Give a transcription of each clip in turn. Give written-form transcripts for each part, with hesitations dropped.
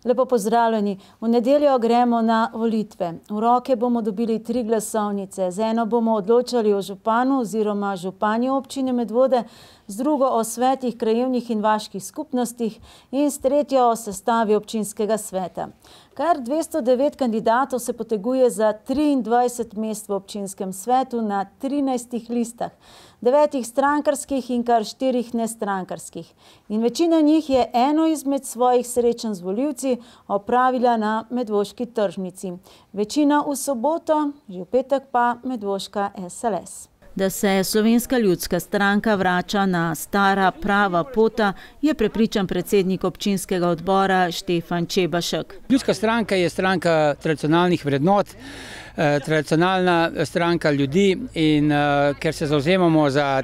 Lepo pozdravljeni. V nedeljo gremo na volitve. V roke bomo dobili 3 glasovnice. Z eno bomo odločali o županu oziroma županji občine Medvode, z drugo o svetih krajevnih in vaških skupnostih in s tretjo o sestavi občinskega sveta. Kar 209 kandidatov se poteguje za 23 mest v občinskem svetu na 13 listah, 9 strankarskih in kar 4 nestrankarskih. In večina njih je eno izmed svojih srečanj z volivci opravila na Medvoški tržnici. Večina v soboto, že v petek pa Medvoška SLS. Da se Slovenska ljudska stranka vrača na stara prava pota, je prepričan predsednik občinskega odbora Štefan Čebašek. Ljudska stranka je stranka tradicionalnih vrednot, tradicionalna stranka ljudi in ker se zavzemamo za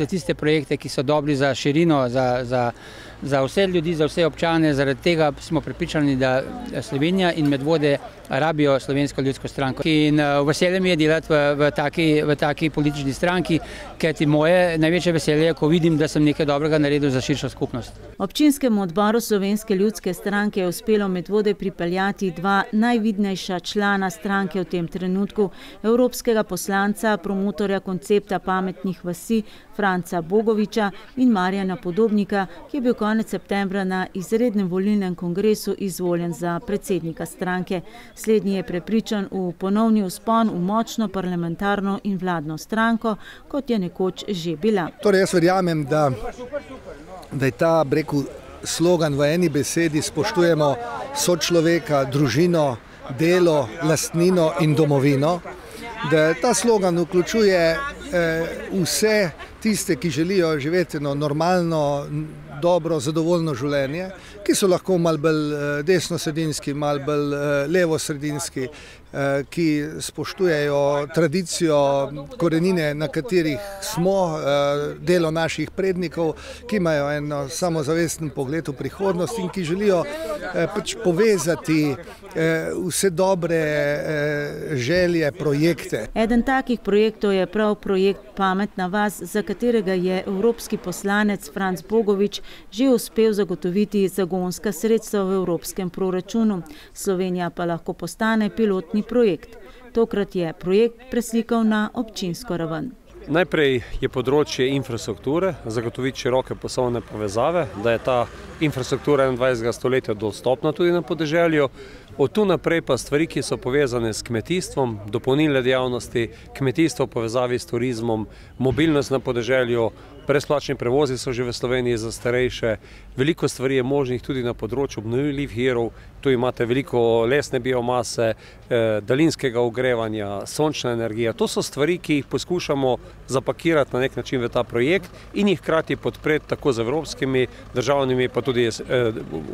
tiste projekte, ki so dobri za širino, za vse ljudi, za vse občane, zaradi tega smo prepričani, da Slovenija in Medvode rabijo Slovensko ljudsko stranko. In veselje mi je delati v taki politični stranki, kajti moje največje veselje je, ko vidim, da sem nekaj dobrega naredil za širšo skupnost. Občinskemu odboru Slovenske ljudske stranke je uspelo Medvode pripeljati 2 najvidnejša člana stranke v tem trenutku, evropskega poslanca, promotorja koncepta pametnih vasi Franca Bogoviča in Marjana Podobnika, ki je bil konec septembra na izrednem volilnem kongresu izvoljen za predsednika stranke. Slednji je prepričan v ponovni vzpon v močno parlamentarno in vladno stranko, kot je nekoč že bila. Torej jaz verjamem, da je ta slogan v eni besedi: spoštujemo sočloveka, družino, delo, lastnino in domovino, da ta slogan vključuje vse tiste, ki želijo živeti normalno, dobro, zadovoljno življenje, ki so lahko malo bolj desnosredinski, malo bolj levosredinski, ki spoštujejo tradicijo, korenine, na katerih smo, delo naših prednikov, ki imajo eno samozavesten pogled v prihodnost in ki želijo povezati vse dobre želje, projekte. Eden takih projektov je prav projekt Pametna vas, za katerega je evropski poslanec Franc Bogovič že uspel zagotoviti zagonska sredstva v evropskem proračunu. Slovenija pa lahko postane pilotni projekt. Tokrat je projekt preslikal na občinsko raven. Najprej je področje infrastrukture, zagotoviti široke poslovne povezave, da je ta infrastruktura 21. stoletja dostopna tudi na podeželju. Od tu naprej pa stvari, ki so povezane s kmetijstvom, dopolnilne dejavnosti, kmetijstvo v povezavi s turizmom, mobilnost na podeželju, brezplačni prevozi so že v Sloveniji za starejše. Veliko stvari je možnih tudi na področju obnovljivih virov. Tu imate veliko lesne biomase, daljinskega ogrevanja, sončna energija. To so stvari, ki jih poskušamo zapakirati na nek način v ta projekt in jih hkrati podpreti tako z evropskimi, državnimi, pa tudi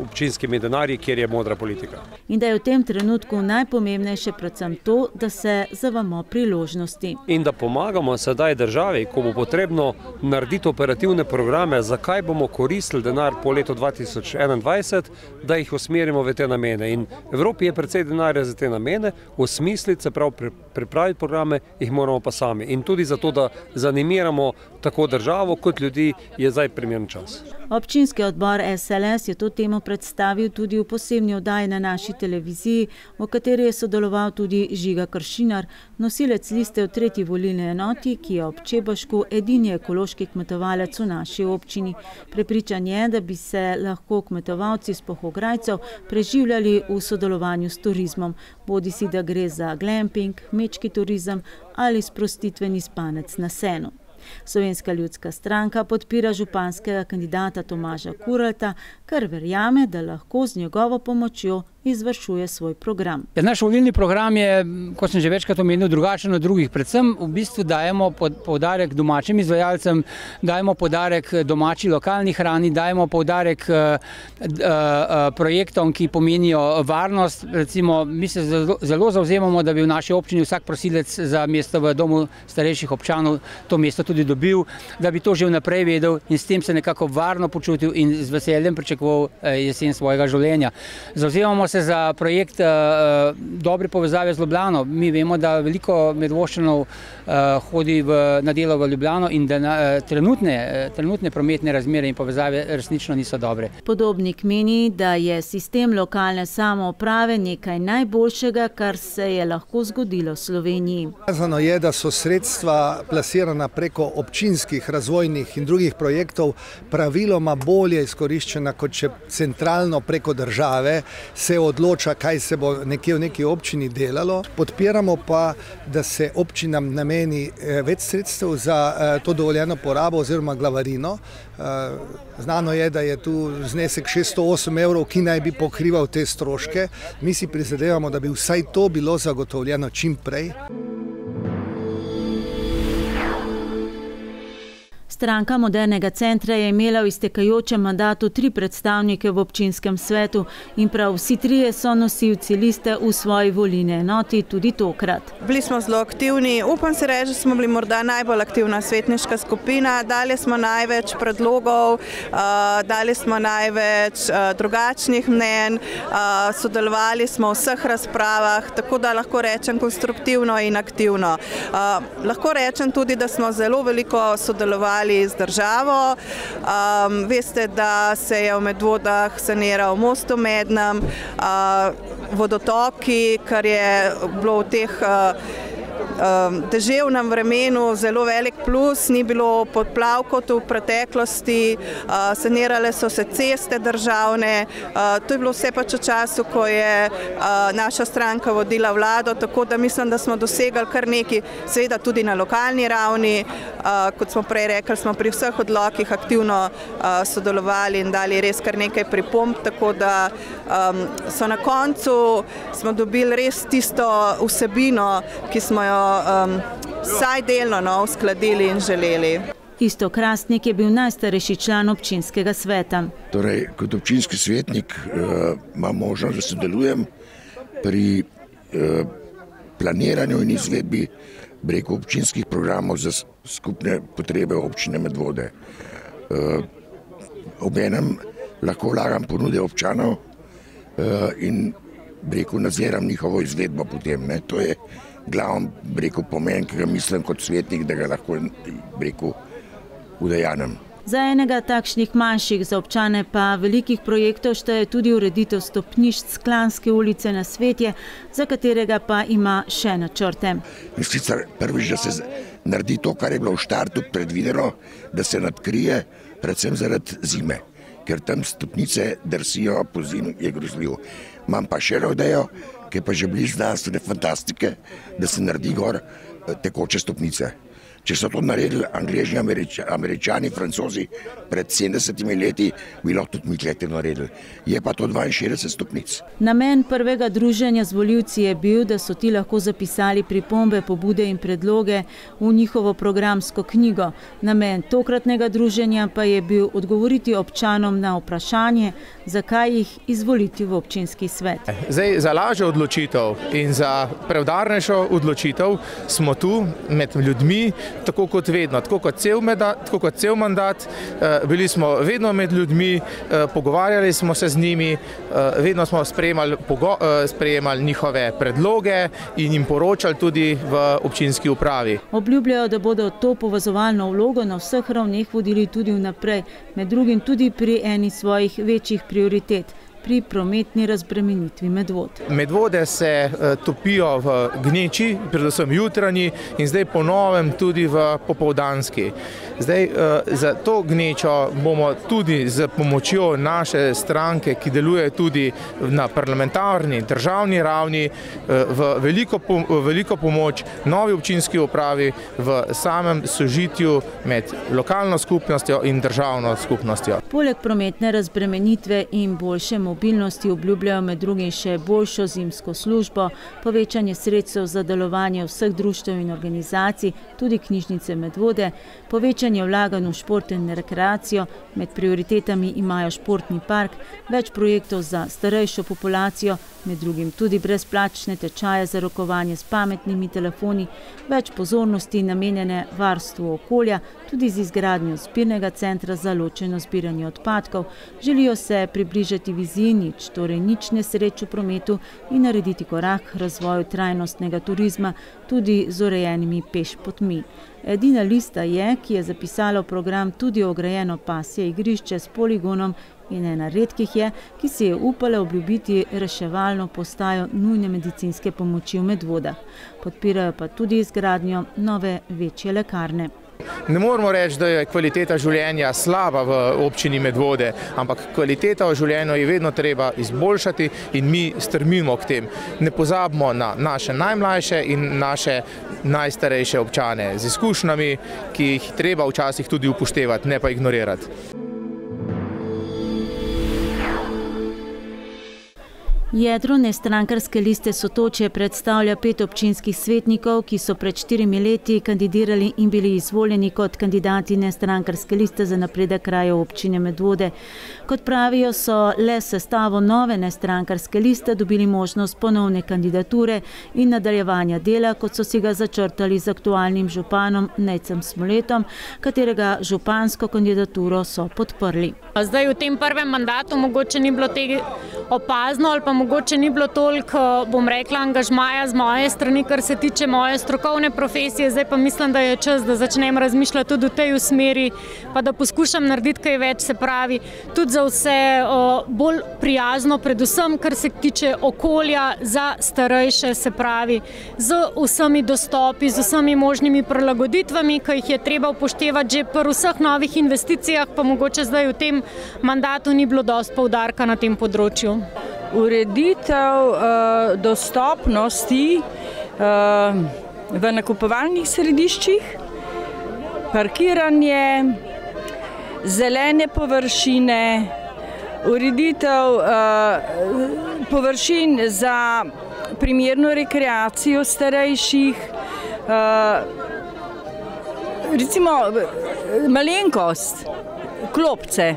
občinskimi denarji, kjer je modra politika. In da je v tem trenutku najpomembnejše predvsem to, da se zavemo priložnosti. In da pomagamo sedaj državi, ko bo potrebno narediti operativne programe, zakaj bomo koristili denar po letu 2021, da jih usmerimo v te namene. In Evropi je precej denarja za te namene, osmisliti, se pravi pripraviti programe, jih moramo pa sami. In tudi zato, da zanimiramo tako državo kot ljudi, je zdaj primeren čas. Občinski odbor SLS je to temo predstavil tudi v posebni oddaji na naši televiziji, v kateri je sodeloval tudi Žiga Kršinar, nosilec liste v 3. volilni enoti, ki je ob Čebašku edini ekološki kmetovalec v naši občini. Prepričan je, da bi se lahko kmetovalci s Pohograjcev preživljali v sodelovanju s turizmom, bodisi da gre za glamping, kmečki turizem ali sprostitveni spanec na senu. Slovenska ljudska stranka podpira županskega kandidata Tomaža Kuralta, kar verjame, da lahko z njegovo pomočjo izvršuje svoj program. Naš volilni program je, kot sem že večkrat omenil, drugačen od drugih. Predvsem v bistvu dajemo poudarek domačim izvajalcem, dajemo poudarek domači lokalni hrani, dajemo poudarek projektom, ki pomenijo varnost. Recimo, mi se zelo zavzemamo, da bi v naši občini vsak prosilec za mesto v domu starejših občanov to mesto tudi dobil, da bi to že vnaprej vedel in s tem se nekako varno počutil in z veseljem pričakoval jesen svojega življenja. Zavzemamo se za projekt dobre povezave z Ljubljano. Mi vemo, da veliko Medvoščanov hodi na delo v Ljubljano in da trenutne prometne razmere in povezave resnično niso dobre. Podobnik meni, da je sistem lokalne samouprave nekaj najboljšega, kar se je lahko zgodilo v Sloveniji. Kazano je, da so sredstva plasirana preko občinskih razvojnih in drugih projektov praviloma bolje izkoriščena, kot če centralno preko države se odloča, kaj se bo nekje v neki občini delalo. Podpiramo pa, da se občinam nameni več sredstev za to dovoljeno porabo oziroma glavarino. Znano je, da je tu znesek 608 evrov, ki naj bi pokrival te stroške. Mi si prizadevamo, da bi vsaj to bilo zagotovljeno čim prej. Stranka Modernega centra je imela v iztekajočem mandatu 3 predstavnike v občinskem svetu in prav vsi 3 so nosilci liste v svoji volilni enoti tudi tokrat. Bili smo zelo aktivni, upam se reči, smo bili morda najbolj aktivna svetniška skupina, dali smo največ predlogov, dali smo največ drugačnih mnenj, sodelovali smo v vseh razpravah, tako da lahko rečem konstruktivno in aktivno. Lahko rečem tudi, da smo zelo veliko sodelovali z državo. Veste, da se je v Medvodah saniral most v Mednem, vodotoki, kar je bilo v teh deževnem vremenu zelo velik plus, ni bilo poplav kot v preteklosti, sanirale so se ceste državne, to je bilo vse pač v času, ko je naša stranka vodila vlado, tako da mislim, da smo dosegali kar nekaj, seveda tudi na lokalni ravni, kot smo prej rekli, smo pri vseh odlokih aktivno sodelovali in dali res kar nekaj pripomb, tako da so na koncu smo dobili res tisto vsebino, ki smo jo vsaj delno uskladili in želeli. Iztok Hrastnik je bil najstarejši član občinskega sveta. Torej, kot občinski svetnik imam možnost, da sodelujem pri planiranju in izvedbi preko občinskih programov za skupne potrebe občine Medvode. Obenem lahko vlagam ponude občanov in nadziram njihovo izvedbo potem. To je glavni pomen, ki ga mislim kot svetnik, da ga lahko udejanjam. Za enega takšnih manjših, za občane pa velikih projektov šteje tudi ureditev stopnišč Klanske ulice na Svetje, za katerega pa ima še načrte. In sicer prvič, da se naredi to, kar je bilo v štartu predvideno, da se nadkrije predvsem zaradi zime, ker tam stopnice drsijo po zimi, je grozljivo. Imam pa še eno idejo, ki je pa že blizu znanstvene fantastike, da se naredi gor tekoče stopnice. Če so to naredili Angleži, Američani, Francozi pred 70 leti, bi lahko tudi mi klete naredili. Je pa to 62 stopnic. Namen prvega druženja z volivci je bil, da so ti lahko zapisali pripombe, pobude in predloge v njihovo programsko knjigo. Namen tokratnega druženja pa je bil odgovoriti občanom na vprašanje, zakaj jih izvoliti v občinski svet. Zdaj, za lažjo odločitev in za preudarnejšo odločitev smo tu med ljudmi, tako kot vedno, tako kot cel mandat, bili smo vedno med ljudmi, pogovarjali smo se z njimi, vedno smo sprejemali njihove predloge in jim poročali tudi v občinski upravi. Obljubljajo, da bodo to povezovalno vlogo na vseh ravneh vodili tudi vnaprej, med drugim tudi pri eni svojih večjih prioritet, pri prometni razbremenitvi Medvod. Medvode se topijo v gneči, predvsem jutranji in zdaj po novem tudi v popoldanski. Zdaj, za to gnečo bomo tudi z pomočjo naše stranke, ki deluje tudi na parlamentarni, državni ravni, v veliko pomoč novi občinski upravi v samem sožitju med lokalno skupnostjo in državno skupnostjo. Poleg prometne razbremenitve in boljše mobilnosti obljubljajo med drugim še boljšo zimsko službo, povečanje sredstev za delovanje vseh društev in organizacij, tudi knjižnice Medvode, povečanje vlaganj v šport in rekreacijo, med prioritetami imajo športni park, več projektov za starejšo populacijo med drugim tudi brezplačne tečaje za rokovanje s pametnimi telefoni, več pozornosti namenjene varstvu okolja, tudi z izgradnjo zbirnega centra za ločeno zbiranje odpadkov. Želijo se približati viziji nič, torej nič nesreč v prometu in narediti korak k razvoju trajnostnega turizma, tudi z urejenimi pešpotmi. Edina lista je, ki je zapisala v program tudi ograjeno pasje igrišče s poligonom in ena redkih je, ki si je upala obljubiti reševalno postajo nujne medicinske pomoči v Medvodah. Podpirajo pa tudi izgradnjo nove večje lekarne. Ne moramo reči, da je kvaliteta življenja slaba v občini Medvode, ampak kvaliteta v življenju je vedno treba izboljšati in mi strmimo k tem. Ne pozabimo na naše najmlajše in naše najstarejše občane z izkušnjami, ki jih treba včasih tudi upoštevati, ne pa ignorirati. Jedro nestrankarske liste Sotočje predstavlja 5 občinskih svetnikov, ki so pred 4 leti kandidirali in bili izvoljeni kot kandidati nestrankarske liste za napredek krajev občine Medvode. Kot pravijo, so le s sestavo nove nestrankarske liste dobili možnost ponovne kandidature in nadaljevanja dela, kot so si ga začrtali z aktualnim županom Nejcem Smoletom, katerega župansko kandidaturo so podprli. Zdaj v tem prvem mandatu mogoče ni bilo tega opazno ali pa mogoče ni bilo toliko, bom rekla, angažmaja z moje strani, kar se tiče moje strokovne profesije. Zdaj pa mislim, da je čas, da začnem razmišljati tudi v tej smeri, pa da poskušam narediti kaj več, se pravi, tudi za vse bolj prijazno, predvsem, kar se tiče okolja za starejše, se pravi, z vsemi dostopi, z vsemi možnimi prilagoditvami, ki jih je treba upoštevati že pri vseh novih investicijah, pa mogoče zdaj v tem mandatu ni bilo dosti poudarka na tem področju. Ureditev dostopnosti v nakupovalnih središčih, parkiranje, zelene površine, ureditev površin za primerno rekreacijo starejših, recimo malenkost, klopce.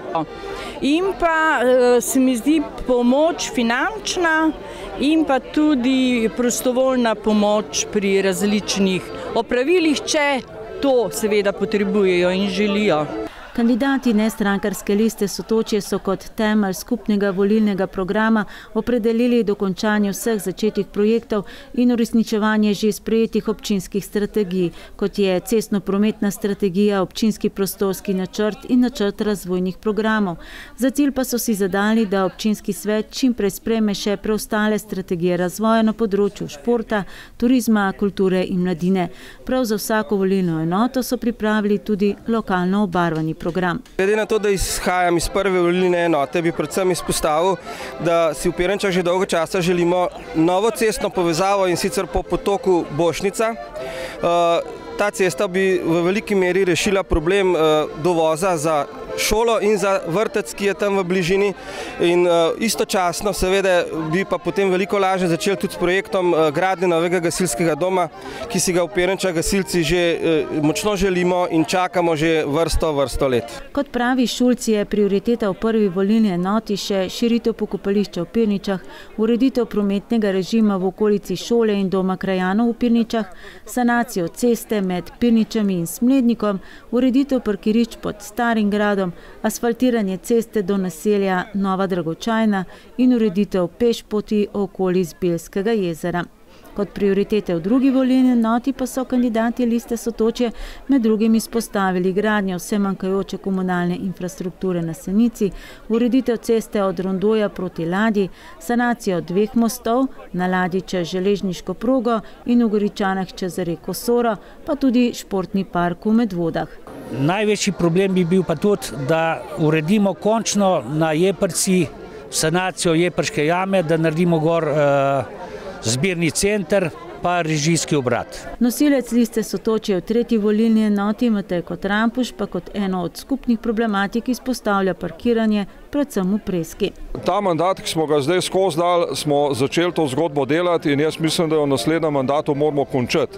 In pa se mi zdi pomoč finančna in pa tudi prostovoljna pomoč pri različnih opravilih, če to seveda potrebujejo in želijo. Kandidati nestrankarske liste Sotočje so kot temelj skupnega volilnega programa opredelili dokončanje vseh začetih projektov in uresničevanje že sprejetih občinskih strategij, kot je cestno-prometna strategija, občinski prostorski načrt in načrt razvojnih programov. Za cilj pa so si zadali, da občinski svet čim prej sprejme še preostale strategije razvoja na področju športa, turizma, kulture in mladine. Prav za vsako volilno enoto so pripravili tudi lokalno obarvani program. Glede na to, da izhajam iz prve volilne enote, bi predvsem izpostavil, da si v Pirančah že dolgo časa želimo novo cestno povezavo in sicer po potoku Bošnica. Ta cesta bi v veliki meri rešila problem dovoza za šolo in za vrtec, ki je tam v bližini, in istočasno seveda bi pa potem veliko lažje začeli tudi s projektom gradnje novega gasilskega doma, ki si ga v Pirančah gasilci že močno želimo in čakamo že vrsto let. Kot pravi Šulc, je prioriteta v prvi volilni enoti še širitev pokopališča v Pirničah, ureditev prometnega režima v okolici šole in doma krajanov v Pirničah, sanacijo ceste med Pirničami in Smlednikom, ureditev parkirišč pod Starim gradom, asfaltiranje ceste do naselja Nova Dragočajna in ureditev pešpoti okoli Zbiljskega jezera. Kot prioritete v drugi volilni enoti pa so kandidati liste Sotočje med drugim izpostavili gradnjo vse manjkajoče komunalne infrastrukture na Senici, ureditev ceste od Rondoja proti Ladji, sanacijo 2 mostov, na Ladji čez železniško progo in v Goričanah čez reko Soro, pa tudi športni park v Medvodah. Največji problem bi bil pa tudi, da uredimo končno na Jeprci sanacijo Jeprške jame, da naredimo gor zbirni center pa režijski obrat. Nosilec liste Sotočje v tretji volilni enoti Matej Kotrampuš pa kot eno od skupnih problematik izpostavlja parkiranje predvsem v Preski. Ta mandat, ki smo ga zdaj skozi dali, smo začeli to zgodbo delati in jaz mislim, da jo v naslednjem mandatu moramo končati.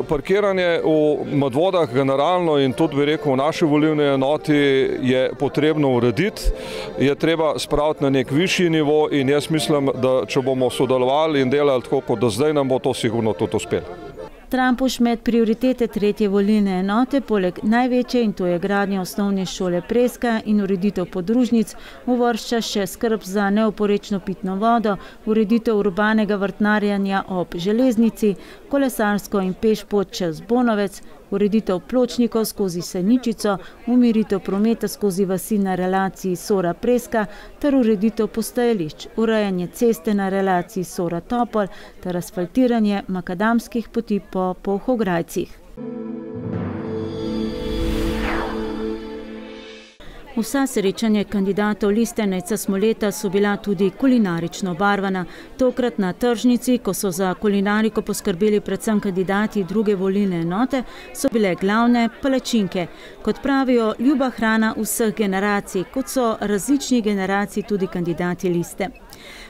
Parkiranje v Medvodah generalno in tudi bi rekel v naši volilni enoti je potrebno urediti, je treba spraviti na nek višji nivo in jaz mislim, da če bomo sodelovali in delali tako kot do zdaj, nam bo to sigurno tudi uspelo. Trampuš med prioritete 3. volilne enote poleg največje, in to je gradnja osnovne šole Preska in ureditev podružnic, uvršča še skrb za neoporečno pitno vodo, ureditev urbanega vrtnarjenja ob železnici, kolesarsko in pešpot čez Bonovec, ureditev pločnikov skozi Seničico, umiritev prometa skozi vasi na relaciji Sora-Preska ter ureditev postajališč, urejanje ceste na relaciji Sora-Topol ter asfaltiranje makadamskih poti po Polhograjcih. Vsa srečanja kandidatov liste Nejca Smoleta so bila tudi kulinarično obarvana. Tokrat na tržnici, ko so za kulinariko poskrbeli predvsem kandidati 2. volilne enote, so bile glavne palačinke. Kot pravijo, ljuba hrana vseh generacij, kot so različnih generacij tudi kandidati liste.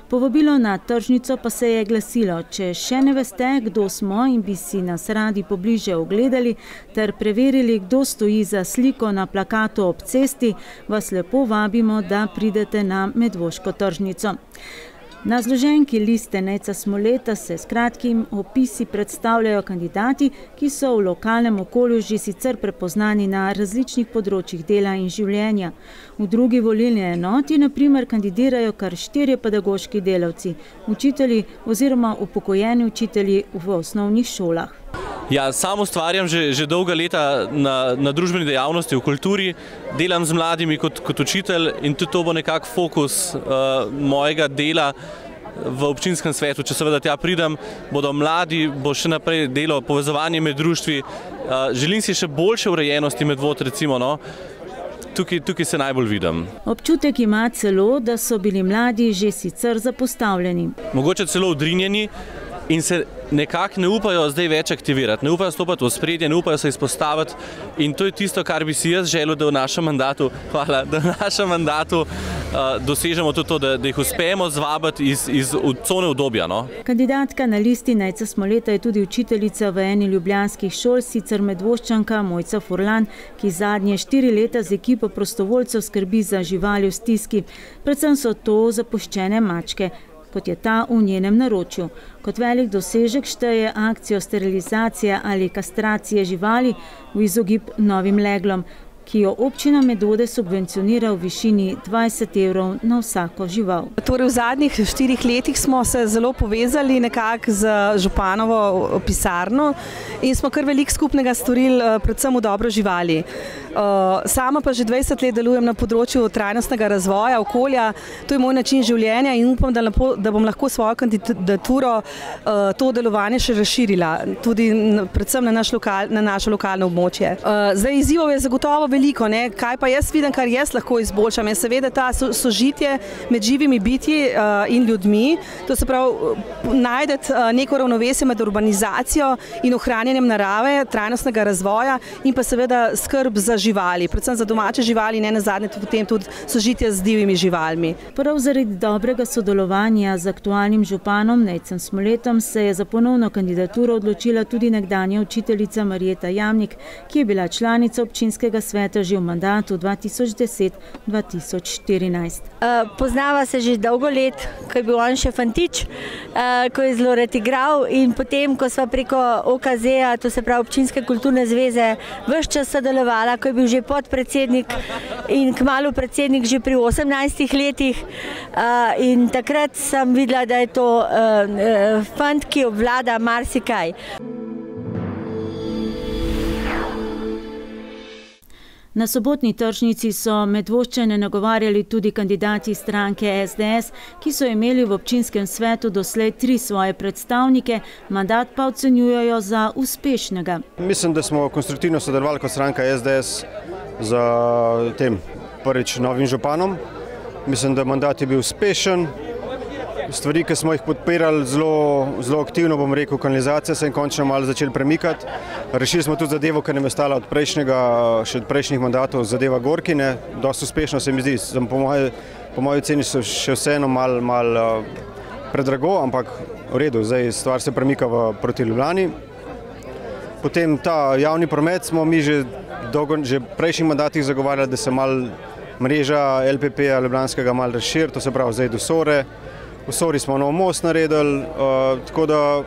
Povabilo na tržnico pa se je glasilo, če še ne veste, kdo smo in bi si nas radi pobliže ogledali ter preverili, kdo stoji za sliko na plakatu ob cesti, vas lepo vabimo, da pridete na Medvoško tržnico. Na zloženki liste Nejca Smoleta se s kratkim opisi predstavljajo kandidati, ki so v lokalnem okolju že sicer prepoznani na različnih področjih dela in življenja. V 2. volilni enoti na primer kandidirajo kar 4 pedagoški delavci, učitelji oziroma upokojeni učitelji v osnovnih šolah. Ja, sam ustvarjam že dolga leta na družbeni dejavnosti v kulturi, delam z mladimi kot učitelj in tudi to bo nekako fokus mojega dela v občinskem svetu. Če seveda tja pridem, bodo mladi, bo še naprej delo, povezovanje med društvi. Želim si še boljše urejenosti Medvod, recimo, no. Tukaj se najbolj vidim. Občutek ima celo, da so bili mladi že sicer zapostavljeni. Mogoče celo odrinjeni in se nekako ne upajo zdaj več aktivirati, ne upajo stopati v spredje, ne upajo se izpostaviti in to je tisto, kar bi si jaz želel, da v našem mandatu dosežemo tudi to, da jih uspemo zvabiti iz cone udobja. No? Kandidatka na listi Nejca Smoleta je tudi učiteljica v eni ljubljanskih šol, sicer Medvoščanka Mojca Furlan, ki zadnje 4 leta z ekipo prostovoljcev skrbi za živali v stiski. Predvsem so to zapuščene mačke, kot je ta v njenem naročju. Kot velik dosežek šteje akcijo sterilizacije ali kastracije živali v izogib novim leglom, ki jo občina Medvode subvencionira v višini 20 € na vsako žival. Torej v zadnjih 4 letih smo se zelo povezali nekako z županovo pisarno in smo kar veliko skupnega storili predvsem v dobro živali. Sama pa že 20 let delujem na področju trajnostnega razvoja, okolja, to je moj način življenja in upam, da bom lahko svojo kandidaturo to delovanje še razširila, tudi predvsem na naše lokalno območje. Zdaj izzivov je zagotovo veliko, ne? Kaj pa jaz vidim, kar jaz lahko izboljšam, je seveda ta sožitje med živimi bitji in ljudmi, to se pravi najdeti neko ravnovesje med urbanizacijo in ohranjanjem narave, trajnostnega razvoja in pa seveda skrb za živali, predvsem za domače živali, ne nazadnje potem tudi sožitje z divjimi živalmi. Prav zaradi dobrega sodelovanja z aktualnim županom Nejcem Smoletom se je za ponovno kandidaturo odločila tudi nekdanja učiteljica Marjeta Jamnik, ki je bila članica občinskega sveta že v mandatu 2010-2014. Poznava se že dolgo let, ko je bil on še fantič, ko je zelo rad igral in potem, ko sva preko OKZ-a, to se pravi Občinske kulturne zveze, ves čas sodelovala, ko je bil že podpredsednik in kmalu predsednik že pri 18 letih in takrat sem videla, da je to fant, ki obvlada marsikaj. Na sobotni tržnici so Medvoščane nagovarjali tudi kandidati stranke SDS, ki so imeli v občinskem svetu doslej 3 svoje predstavnike, mandat pa ocenjujejo za uspešnega. Mislim, da smo konstruktivno sodelovali kot stranka SDS z tem prvič novim županom. Mislim, da mandat je bil uspešen. stvari, ki smo jih podpirali zelo aktivno, bom rekel, kanalizacija se je končno malo začela premikati. Rešili smo tudi zadevo, ki nam je stala še od prejšnjih mandatov, zadeva Gorkine. Dosti uspešno se mi zdi, po moji oceni so še vseeno malo predrago, ampak v redu, zdaj stvar se premika proti Ljubljani. Potem ta javni promet smo mi že v prejšnjih mandatih zagovarjali, da se malo mreža LPP-ja Ljubljanskega malo razširi, to se pravi zdaj do Sore. V Sori smo nov most naredili, tako da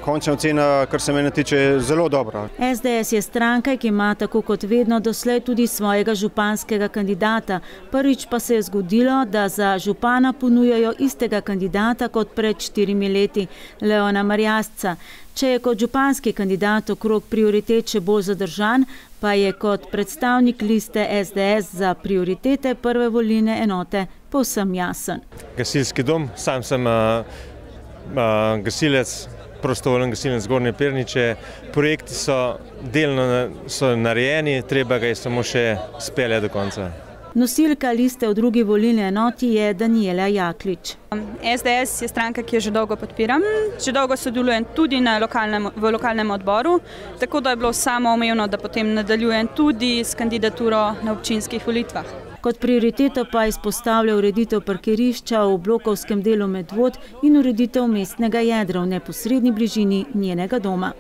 končna ocena, kar se mene tiče, je zelo dobra. SDS je stranka, ki ima tako kot vedno doslej tudi svojega županskega kandidata. Prvič pa se je zgodilo, da za župana ponujajo istega kandidata kot pred 4 leti, Leona Marjasca. Če je kot županski kandidat okrog prioritet še bolj zadržan, pa je kot predstavnik liste SDS za prioritete prve volilne enote povsem jasen. Gasilski dom, sam sem gasilec, prostovoljen gasilec Zgornje Perniče. Projekti so delno narejeni, treba ga je samo še speljati do konca. Nosilka liste v drugi volilni enoti je Danijela Jaklič. SDS je stranka, ki jo že dolgo podpiram. Že dolgo sodelujem tudi v lokalnem odboru, tako da je bilo samoumevno, da potem nadaljujem tudi s kandidaturo na občinskih volitvah. Kot prioriteto pa izpostavlja ureditev parkirišča v blokovskem delu Medvod in ureditev mestnega jedra v neposredni bližini njenega doma.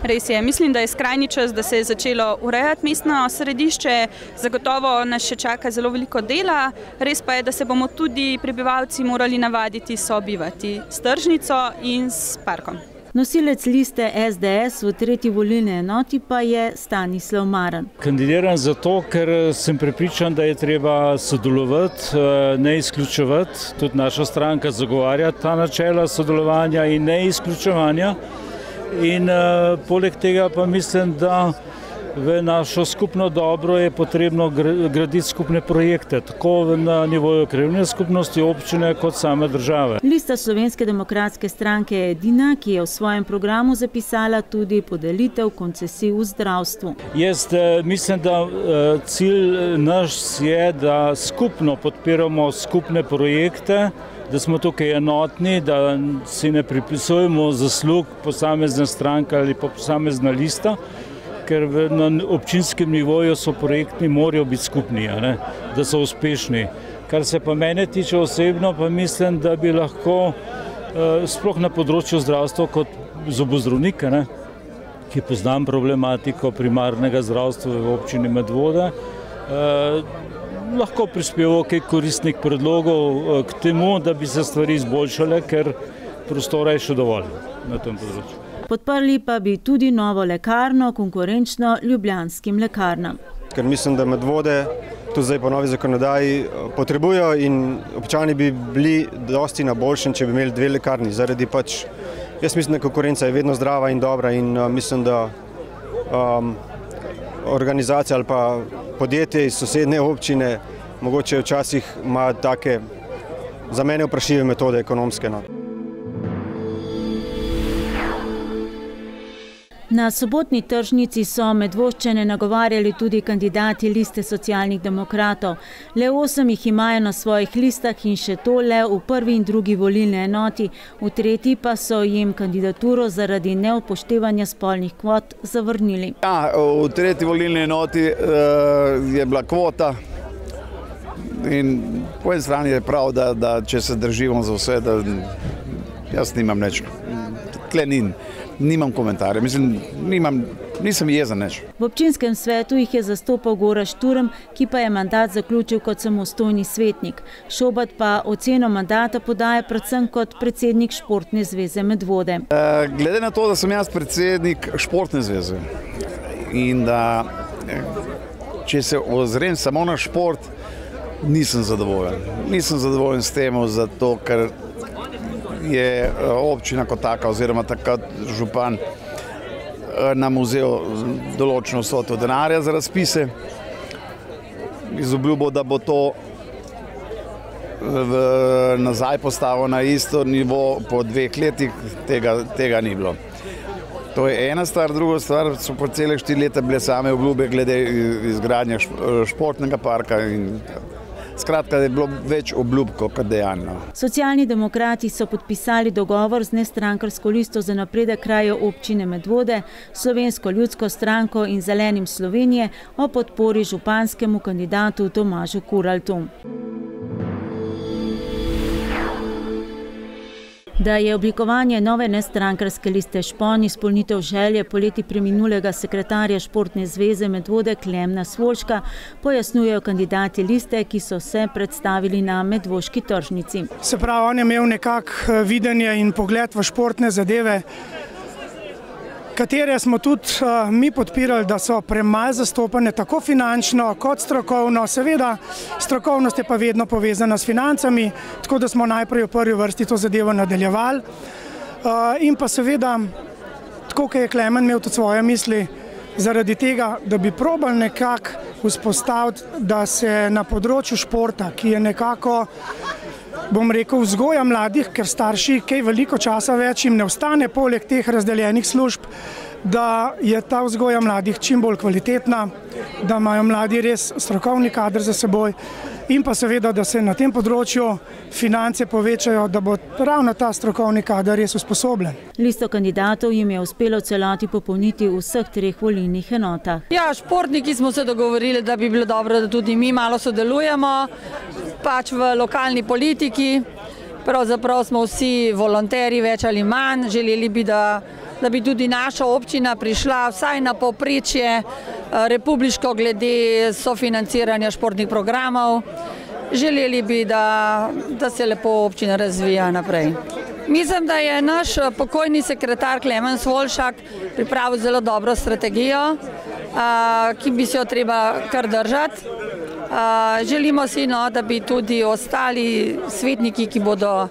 Res je, mislim, da je skrajni čas, da se je začelo urejati mestno središče. Zagotovo nas še čaka zelo veliko dela, res pa je, da se bomo tudi prebivalci morali navaditi sobivati s tržnico in s parkom. Nosilec liste SDS v tretji volilni enoti pa je Stanislav Maran. Kandidiram zato, ker sem prepričan, da je treba sodelovati, ne izključevati. Tudi naša stranka zagovarja ta načela sodelovanja in ne izključevanja. In poleg tega pa mislim, da v našo skupno dobro je potrebno graditi skupne projekte, tako na nivoju krajevne skupnosti, občine kot same države. Lista Slovenske demokratske stranke je edina, ki je v svojem programu zapisala tudi podelitev koncesij v zdravstvu. Jaz mislim, da cilj naš je, da skupno podpiramo skupne projekte, da smo tukaj enotni, da si ne pripisujemo zaslug posamezne stranke ali pa posamezna lista, ker na občinskem nivoju so projekti morajo biti skupni, da so uspešni. Kar se pa mene tiče osebno, pa mislim, da bi lahko sploh na področju zdravstva kot zobozdravnik, ki poznam problematiko primarnega zdravstva v občini Medvode, lahko prispeval kaj koristnih predlogov k temu, da bi se stvari izboljšale, ker prostora je še dovolj na tem področju. Podprli pa bi tudi novo lekarno, konkurenčno ljubljanskim lekarnam. Ker mislim, da Medvode tudi zdaj po novi zakonodaji potrebujejo in občani bi bili dosti na boljšem, če bi imeli 2 lekarni. Zaradi jaz mislim, da konkurenca je vedno zdrava in dobra in mislim, da organizacija ali pa podjetje iz sosednje občine mogoče včasih ima take za mene vprašljive metode ekonomske. Na sobotni tržnici so Medvoščane nagovarjali tudi kandidati liste socialnih demokratov. Le 8 jih imajo na svojih listah in še to le v prvi in drugi volilni enoti. V tretji pa so jim kandidaturo zaradi neupoštevanja spolnih kvot zavrnili. Ja, v tretji volilni enoti je bila kvota in po eni strani je prav, da če se držimo za vse, da jaz nimam nič. Tle nimam komentarja, mislim, nisem jezen nič. V občinskem svetu jih je zastopal Goran Šturm, ki pa je mandat zaključil kot samostojni svetnik. Šobat pa oceno mandata podaja predvsem kot predsednik Športne zveze Medvode. Glede na to, da sem jaz predsednik Športne zveze in da če se ozrem samo na šport, nisem zadovoljen. Nisem zadovoljen s tem, zato ker je občina kot taka oziroma takrat župan nam vzel določeno vsoto denarja za razpise. Izobljubil, da bo to nazaj postavil na isto nivo po 2 letih, tega ni bilo. To je ena stvar, druga stvar so po cele 4 leta bile same obljube glede izgradnje športnega parka in Skratka, da je bilo več obljub kot dejanj. Socialni demokrati so podpisali dogovor z nestrankarsko listo za napredek krajev občine Medvode, Slovensko ljudsko stranko in Zelenim Slovenije o podpori županskemu kandidatu Tomažu Kuraltu. Da je oblikovanje nove nestrankarske liste Špon izpolnitev želje poleti preminulega sekretarja Športne zveze Medvode Klemna Svoljška, pojasnjujejo kandidati liste, ki so se predstavili na medvoški tržnici. Se pravi, on je imel nekak videnje in pogled v športne zadeve, katere smo tudi mi podpirali, da so premalo zastopane tako finančno kot strokovno. Seveda, strokovnost je pa vedno povezana s financami, tako da smo najprej v prvi vrsti to zadevo nadaljevali. In pa seveda, tako kot je Klemen imel tudi svoje misli, zaradi tega, da bi probali nekako vzpostaviti, da se na področju športa, ki je nekako, bom rekel, vzgoja mladih, ker starši kaj veliko časa več jim ne ostane poleg teh razdeljenih služb, da je ta vzgoja mladih čim bolj kvalitetna, da imajo mladi res strokovni kader za seboj in pa seveda, da se na tem področju finance povečajo, da bo ravno ta strokovni kader res usposobljen. Listo kandidatov jim je uspelo celoti popolniti v vseh 3 volilnih enotah. Ja, športniki smo se dogovorili, da bi bilo dobro, da tudi mi malo sodelujemo, pač v lokalni politiki. Pravzaprav smo vsi volonteri, več ali manj. Želeli bi, da bi tudi naša občina prišla vsaj na povprečje republiško glede sofinanciranja športnih programov. Želeli bi, da se lepo občina razvija naprej. Mislim, da je naš pokojni sekretar Klemen Svoljšak pripravil zelo dobro strategijo, ki bi se jo treba kar držati. Želimo si, da bi tudi ostali svetniki, ki bodo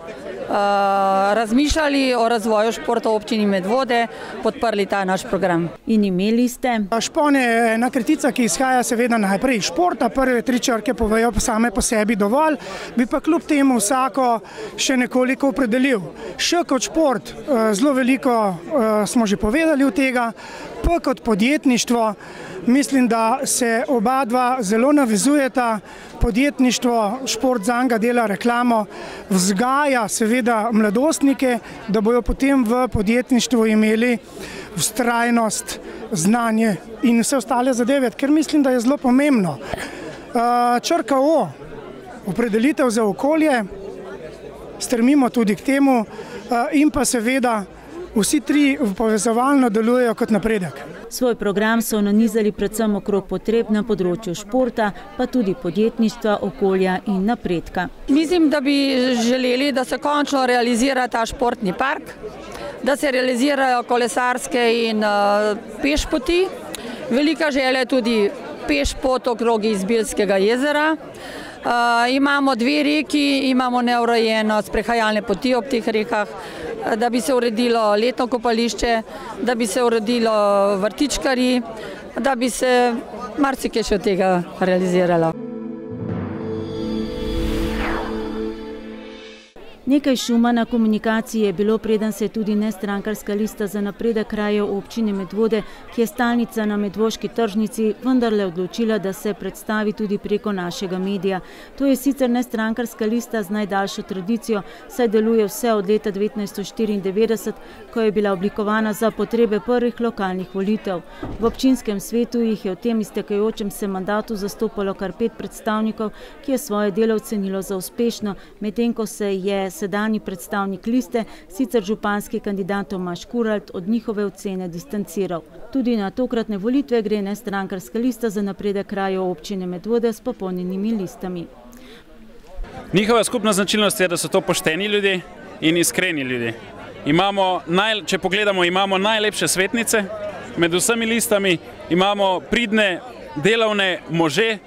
razmišljali o razvoju športa v občini Medvode, podprli ta naš program. In imeli ste? Špon je ena kratica, ki izhaja seveda najprej iz športa, prve 3 črke povejo same po sebi dovolj, bi pa kljub temu vsako še nekoliko opredelil. Š kot šport, zelo veliko smo že povedali od tega, P kot podjetništvo, mislim, da se oba dva zelo navezujeta. Podjetništvo, šport zanga dela reklamo, vzgaja seveda mladostnike, da bojo potem v podjetništvu imeli vztrajnost, znanje in vse ostale zadeve, ker mislim, da je zelo pomembno. Črka O, opredelitev za okolje, stremimo tudi k temu in pa seveda vsi 3 povezovalno delujejo kot napredek. Svoj program so nanizali predvsem okrog potreb na področju športa, pa tudi podjetništva, okolja in napredka. Mislim, da bi želeli, da se končno realizira ta športni park, da se realizirajo kolesarske in pešpoti. Velika želja je tudi pešpot okrog Izbilskega jezera. Imamo 2 reki, imamo neurejeno sprehajalne poti ob teh rekah, da bi se uredilo letno kopališče, da bi se uredilo vrtičkarji, da bi se marsikaj še od tega realiziralo. Nekaj šuma na komunikaciji je bilo, preden se je tudi nestrankarska lista za napredek krajev občine Medvode, ki je stalnica na medvoški tržnici, vendarle odločila, da se predstavi tudi preko našega medija. To je sicer nestrankarska lista z najdaljšo tradicijo, saj deluje vse od leta 1994, ko je bila oblikovana za potrebe prvih lokalnih volitev. V občinskem svetu jih je v tem iztekajočem se mandatu zastopalo kar 5 predstavnikov, ki je svoje delo ocenilo za uspešno, medtem ko se je sedanji predstavnik liste, sicer županski kandidat Tomaž Kuralt, od njihove ocene distanciral. Tudi na tokratne volitve gre nestrankarska lista za napredek krajev občine Medvode s popolnjenimi listami. Njihova skupna značilnost je, da so to pošteni ljudje in iskreni ljudje. Če pogledamo, imamo najlepše svetnice med vsemi listami, imamo pridne, delavne može,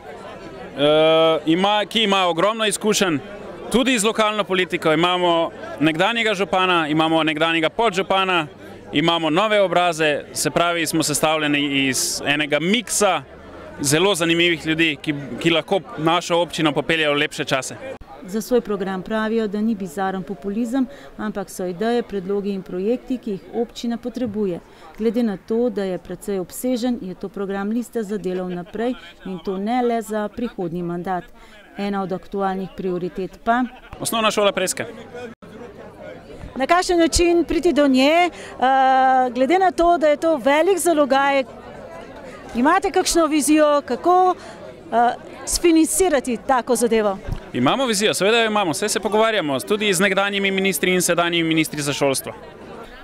ki imajo ogromno izkušenj, tudi z lokalno politiko. Imamo nekdanjega župana, imamo nekdanjega podžupana, imamo nove obraze, se pravi, smo sestavljeni iz enega miksa zelo zanimivih ljudi, ki lahko našo občino popeljejo v lepše čase. Za svoj program pravijo, da ni bizaren populizem, ampak so ideje, predlogi in projekti, ki jih občina potrebuje. Glede na to, da je precej obsežen, je to program liste za delo vnaprej in to ne le za prihodnji mandat. Ena od aktualnih prioritet pa Osnovna šola Preske. na kakšen način priti do nje, glede na to, da je to velik zalogaj, imate kakšno vizijo, kako sfinancirati tako zadevo? Imamo vizijo, seveda jo imamo, vse se pogovarjamo, tudi z nekdanjimi ministri in sedanjimi ministri za šolstvo.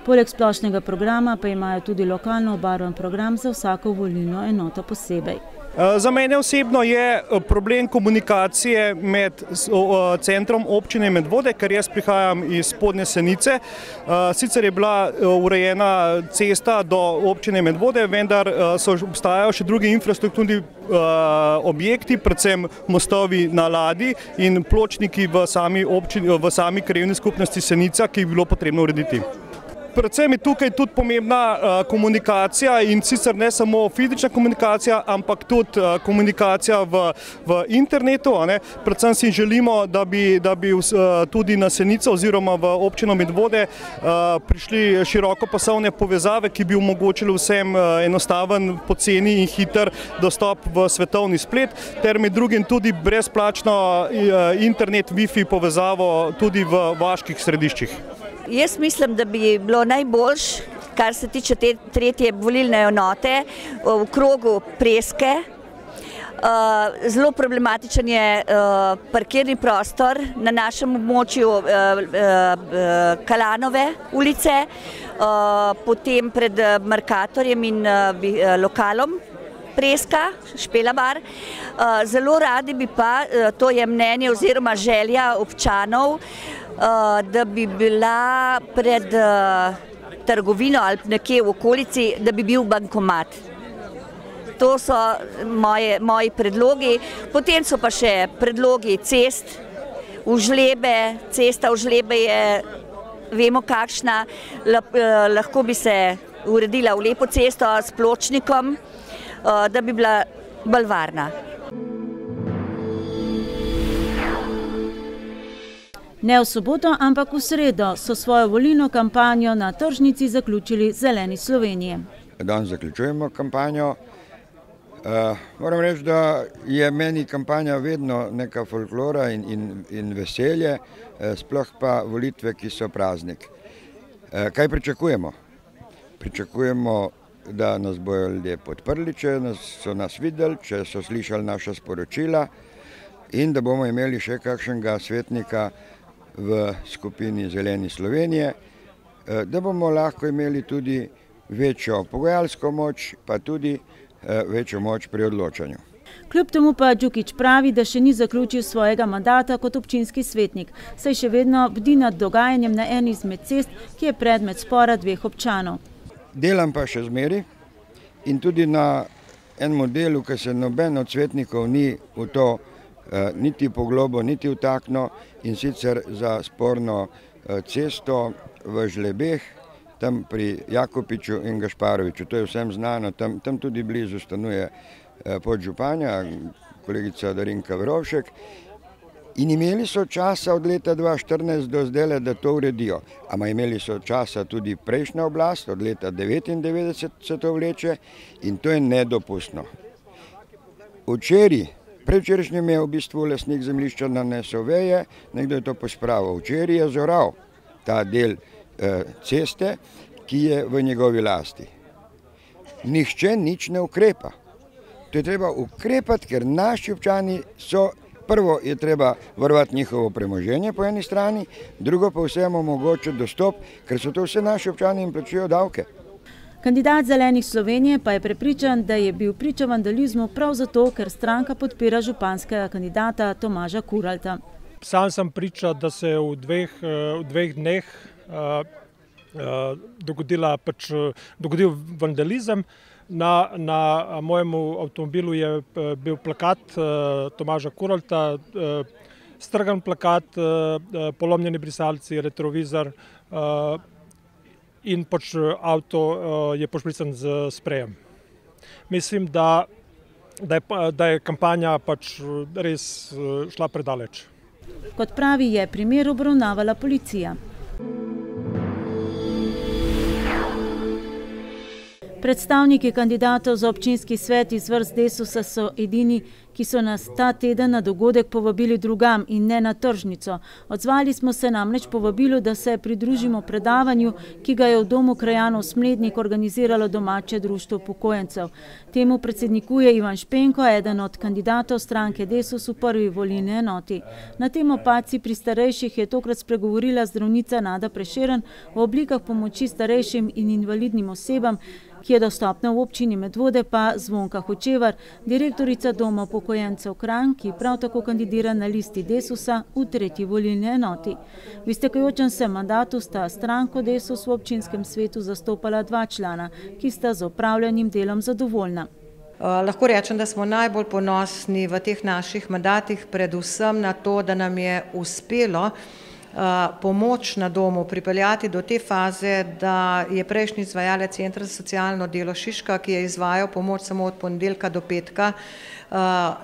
Poleg splošnega programa pa imajo tudi lokalno obarvan program za vsako volilno enoto posebej. Za mene osebno je problem komunikacije med centrom občine Medvode, ker jaz prihajam iz Spodnje Senice. Sicer je bila urejena cesta do občine Medvode, vendar obstajajo še drugi infrastrukturni objekti, predvsem mostovi na Ladi in pločniki v sami krajevni skupnosti Senica, ki bi bilo potrebno urediti. Predvsem je tukaj tudi pomembna komunikacija in sicer ne samo fizična komunikacija, ampak tudi komunikacija v internetu. Predvsem si želimo, da bi tudi na Senico oziroma v občino Medvode prišli širokopasovne povezave, ki bi omogočili vsem enostaven, poceni in hiter dostop v svetovni splet, ter med drugim tudi brezplačno internet Wi-Fi povezavo tudi v vaških središčih. Jaz mislim, da bi bilo najboljše, kar se tiče te tretje volilne enote, v krogu Preske. Zelo problematičen je parkirni prostor na našem območju Kalanove ulice, potem pred Mercatorjem in lokalom Preska, Špelabar. Zelo radi bi pa, to je mnenje oziroma želja občanov, da bi bila pred trgovino ali nekje v okolici, da bi bil bankomat. To so moji predlogi. Potem so pa še predlogi cest, cesta v Žlebe je, vemo kakšna, lahko bi se uredila v lepo cesto s pločnikom, da bi bila bolj varna. Ne v soboto, ampak v sredo so svojo volilno kampanjo na tržnici zaključili Zeleni Slovenije. Danes zaključujemo kampanjo. Moram reči, da je meni kampanja vedno neka folklora in veselje, sploh pa volitve, ki so praznik. Kaj pričakujemo? Pričakujemo, da nas bojo ljudje podprli, če so nas videli, če so slišali naša sporočila in da bomo imeli še kakšnega svetnika v skupini Zeleni Slovenije, da bomo lahko imeli tudi večjo pogajalsko moč, pa tudi večjo moč pri odločanju. Kljub temu pa Đukić pravi, da še ni zaključil svojega mandata kot občinski svetnik, saj še vedno bdi nad dogajanjem na eni izmed cest, ki je predmet spora dveh občanov. Delam pa še zmeri in tudi na enem delu, ker se noben od svetnikov ni v to niti poglobo, niti vtakno, in sicer za sporno cesto v Žlebeh, tam pri Jakopiču in Gašparoviču. To je vsem znano, tam tudi blizu stanuje podžupanja, kolegica Darinka Verovšek. In imeli so časa od leta 2014 do zdaj, da to uredijo. Ampak imeli so časa tudi prejšnja oblast, od leta 1999 se to vleče in to je nedopustno. Predvčerajšnjim je v bistvu lastnik zemljišča nanesel veje, nekdo je to pospravil. Včeraj je zoral ta del ceste, ki je v njegovi lasti. Nihče nič ne ukrepa. To je treba ukrepati, ker naši občani so, prvo je treba varovati njihovo premoženje po eni strani, drugo pa vsem omogočiti dostop, ker so to vse naši občani in plačujejo davke. Kandidat Zelenih Slovenije pa je prepričan, da je bil priča vandalizmu prav zato, ker stranka podpira županskega kandidata Tomaža Kuralta. Sam sem priča, da se je v dveh dneh dogodil vandalizem. Na mojem avtomobilu je bil plakat Tomaža Kuralta, strgan plakat, polomljeni brisalci, retrovizor, in avto je pošprican z sprejem. Mislim, da je kampanja res šla predaleč. Kot pravi, je primer obravnavala policija. Predstavniki kandidatov za občinski svet iz vrst Desusa so edini, ki so nas ta teden na dogodek povabili drugam in ne na tržnico. Odzvali smo se namreč povabilu, da se pridružimo predavanju, ki ga je v Domu krajanov Smlednik organiziralo domače društvo upokojencev. Temu predsednikuje Ivan Špenko, eden od kandidatov stranke Desus v prvi volilni enoti. Na temo pacij pri starejših je tokrat spregovorila zdravnica Nada Prešeren o oblikah pomoči starejšim in invalidnim osebam, ki je dostopna v občini Medvode, pa Zvonka Hočevar, direktorica Doma upokojencev Kranj, ki prav tako kandidira na listi Desusa v tretji volilni enoti. V iztekajočem se mandatu sta stranko Desus v občinskem svetu zastopala 2 člana, ki sta z opravljenim delom zadovoljna. Lahko rečem, da smo najbolj ponosni v teh naših mandatih predvsem na to, da nam je uspelo pomoč na domu pripeljati do te faze, da je prejšnji izvajalec Centra za socialno delo Šiška, ki je izvajal pomoč samo od ponedeljka do petka,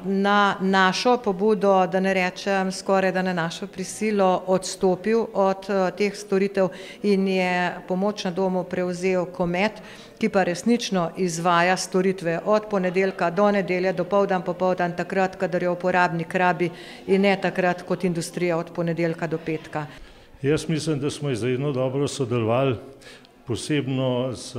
na našo pobudo, da ne rečem skoraj da na našo prisilo, odstopil od teh storitev in je pomoč na domu prevzel Komet, ki pa resnično izvaja storitve od ponedeljka do nedelje, dopoldan, popoldan, takrat, kadar jo uporabnik rabi in ne takrat kot industrija od ponedeljka do petka. Jaz mislim, da smo izredno dobro sodelovali, posebno s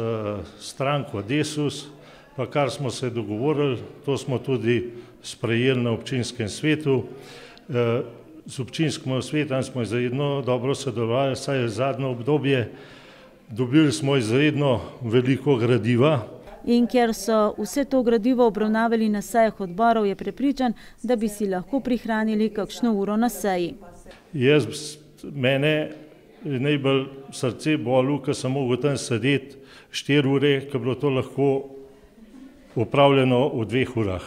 stranko Desus, pa kar smo se dogovorili, to smo tudi sprejeli na občinskem svetu. Z občinskim svetom smo izredno dobro sodelovali, saj je zadnje obdobje. Dobili smo izredno veliko gradiva. In ker so vse to gradivo obravnavali na sejah odborov, je prepričan, da bi si lahko prihranili kakšno uro na seji. Mene najbolj srce bolelo, ker sem mogel tam sedeti 4 ure, ker bilo to lahko opravljeno v 2 urah.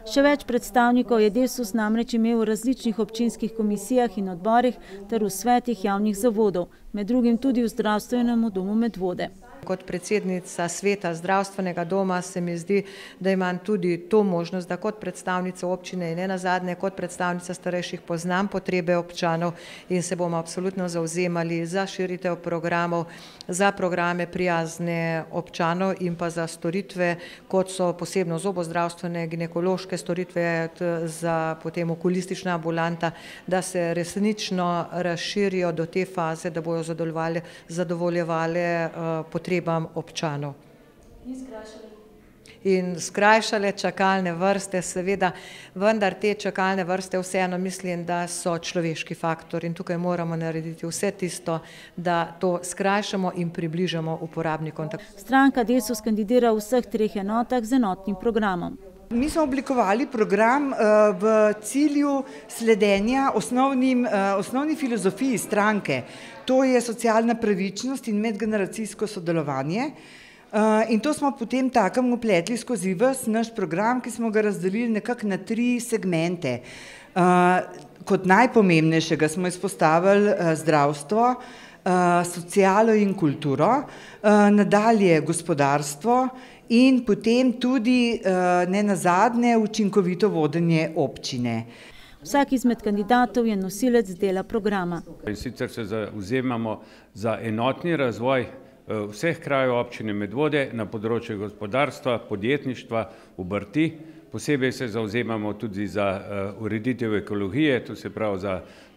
Še več predstavnikov je Desus namreč imel v različnih občinskih komisijah in odborih ter v svetih javnih zavodov, med drugim tudi v zdravstvenem domu Medvode. Kot predsednica sveta zdravstvenega doma se mi zdi, da imam tudi to možnost, da kot predstavnica občine in ne nazadnje kot predstavnica starejših poznam potrebe občanov in se bomo absolutno zavzemali za širitev programov, za programe prijazne občanov in pa za storitve, kot so posebno zobozdravstvene, ginekološke storitve, za potem okulistična ambulanta, da se resnično razširijo do te faze, da bojo zadovoljevale potrebam občanov. In skrajšale čakalne vrste, seveda, vendar te čakalne vrste vseeno mislim, da so človeški faktor in tukaj moramo narediti vse tisto, da to skrajšamo in približamo uporabnikom. Stranka Desus kandidira v vseh 3 enotah z enotnim programom. Mi smo oblikovali program v cilju sledenja osnovni filozofiji stranke. To je socialna pravičnost in medgeneracijsko sodelovanje. In to smo potem takem upletli skozi ves naš program, ki smo ga razdelili nekako na 3 segmente. Kot najpomembnejšega smo izpostavili zdravstvo, socialo in kulturo, nadalje gospodarstvo in potem tudi ne nazadnje učinkovito vodenje občine. Vsak izmed kandidatov je nosilec dela programa. In sicer se zavzemamo za enotni razvoj vseh krajev občine Medvode na področju gospodarstva, podjetništva, obrti. Posebej se zavzemamo tudi za ureditev ekologije, to se pravi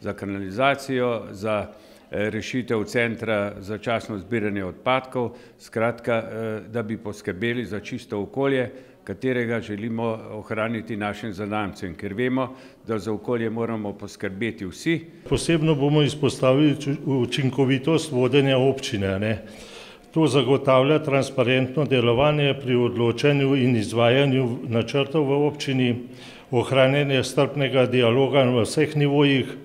za kanalizacijo, za rešitev centra za začasno zbiranje odpadkov, skratka, da bi poskrbeli za čisto okolje, katerega želimo ohraniti našim zanamcem, ker vemo, da za okolje moramo poskrbeti vsi. Posebno bomo izpostavili učinkovitost vodenja občine. To zagotavlja transparentno delovanje pri odločanju in izvajanju načrtov v občini, ohranjanje strpnega dialoga na vseh nivojih,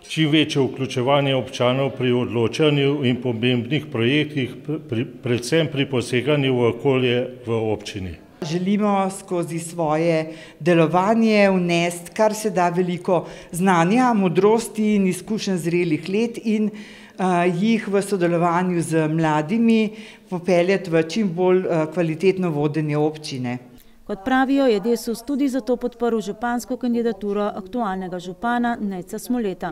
čim večje vključevanje občanov pri odločanju in pomembnih projektih, predvsem pri poseganju v okolje v občini. Želimo skozi svoje delovanje vnesti kar se da veliko znanja, modrosti in izkušenj zrelih let in jih v sodelovanju z mladimi popeljati v čim bolj kvalitetno vodenje občine. Kot pravijo, je Desus tudi zato podprl župansko kandidaturo aktualnega župana Nejca Smoleta.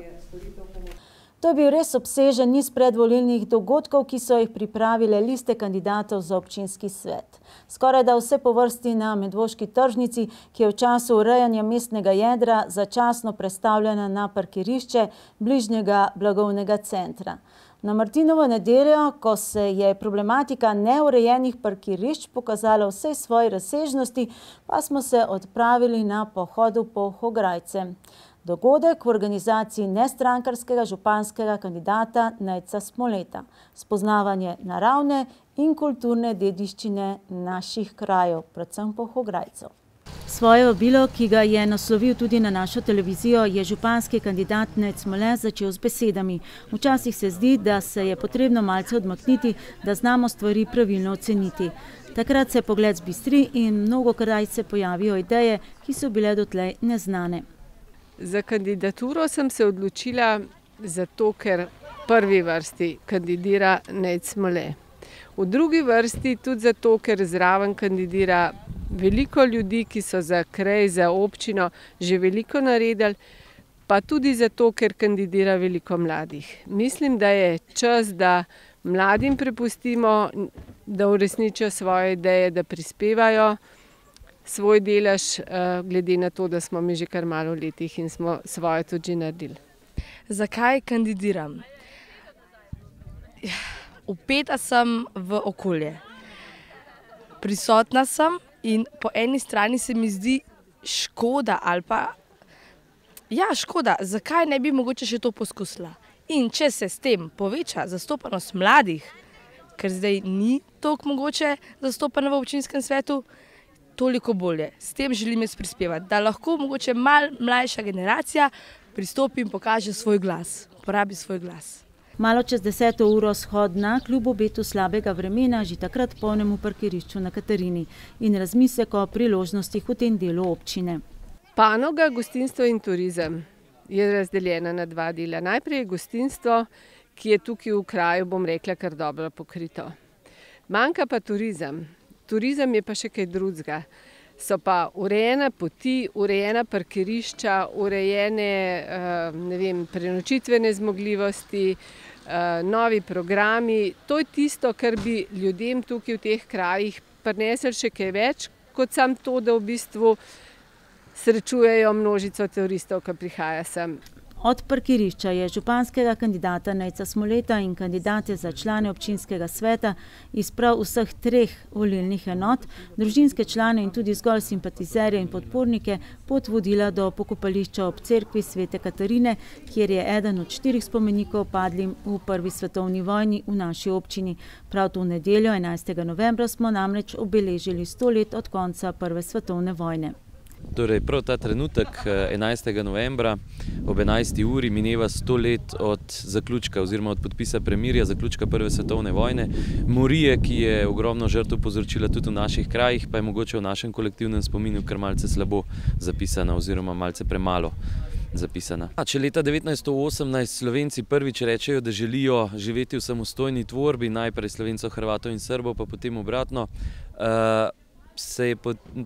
To je bil res obsežen niz predvolilnih dogodkov, ki so jih pripravile liste kandidatov za občinski svet. Skoraj da vse po vrsti na Medvoški tržnici, ki je v času urejanja mestnega jedra začasno prestavljena na parkirišče bližnjega blagovnega centra. Na Martinovo nedeljo, ko se je problematika neurejenih parkirišč pokazala vsej svoji razsežnosti, pa smo se odpravili na pohodu po Hograjce. Dogodek v organizaciji nestrankarskega županskega kandidata Nejca Smoleta. Spoznavanje naravne in kulturne dediščine naših krajev, predvsem po Hograjcev. Svoje vabilo, ki ga je naslovil tudi na našo televizijo, je županski kandidat Nejc Smolet začel z besedami. Včasih se zdi, da se je potrebno malce odmakniti, da znamo stvari pravilno oceniti. Takrat se pogled zbistri in mnogokrat se pojavijo ideje, ki so bile dotlej neznane. Za kandidaturo sem se odločila zato, ker v prvi vrsti kandidira Nejc Smolet. V drugi vrsti tudi zato, ker zraven kandidira veliko ljudi, ki so za kraj, za občino že veliko naredili, pa tudi zato, ker kandidira veliko mladih. Mislim, da je čas, da mladim prepustimo, da uresničijo svoje ideje, da prispevajo svoj delež, glede na to, da smo mi že kar malo v letih in smo svoje tudi že naredili. Zakaj kandidiram? Vpeta sem v okolje. Prisotna sem in po eni strani se mi zdi škoda ali pa škoda, zakaj ne bi mogoče še to poskusila. In če se s tem poveča zastopanost mladih, ker zdaj ni toliko mogoče zastopana v občinskem svetu, toliko bolje. S tem želim jaz prispevati, da lahko mogoče malo mlajša generacija pristopi in pokaže svoj glas, uporabi svoj glas. Malo čez 10. uro shod na kljub obetu slabega vremena že takrat polnemu parkirišču na Katarini in razmislek o priložnostih v tem delu občine. Panoga gostinstvo in turizem je razdeljena na dva dela. Najprej je gostinstvo, ki je tukaj v kraju, bom rekla, kar dobro pokrito. Manjka pa turizem. Turizem je pa še kaj drugega. So pa urejene poti, urejena parkirišča, urejene prenočitvene zmogljivosti, novi programi. To je tisto, kar bi ljudem tukaj v teh krajih prinesli še kaj več, kot samo to, da v bistvu srečujejo množico turistov, ki prihaja sem. Od parkirišča je županskega kandidata Nejca Smoleta in kandidate za člane občinskega sveta iz prav vseh 3 volilnih enot, družinske člane in tudi zgolj simpatizerje in podpornike pot vodila do pokopališča ob cerkvi Svete Katarine, kjer je eden od 4 spomenikov padlim v Prvi svetovni vojni v naši občini. Prav to nedeljo, 11. novembra, smo namreč obeležili 100 let od konca Prve svetovne vojne. Torej, prav ta trenutek, 11. novembra, ob 11. uri mineva 100 let od zaključka oziroma od podpisa premirja, zaključka Prve svetovne vojne. Morije, ki je ogromno žrtev povzročila tudi v naših krajih, pa je mogoče v našem kolektivnem spominu kar malce slabo zapisana oziroma malce premalo zapisana. Če leta 1918 Slovenci prvič rečejo, da želijo živeti v samostojni tvorbi, najprej Slovencov, Hrvatov in Srbov, pa potem obratno, se je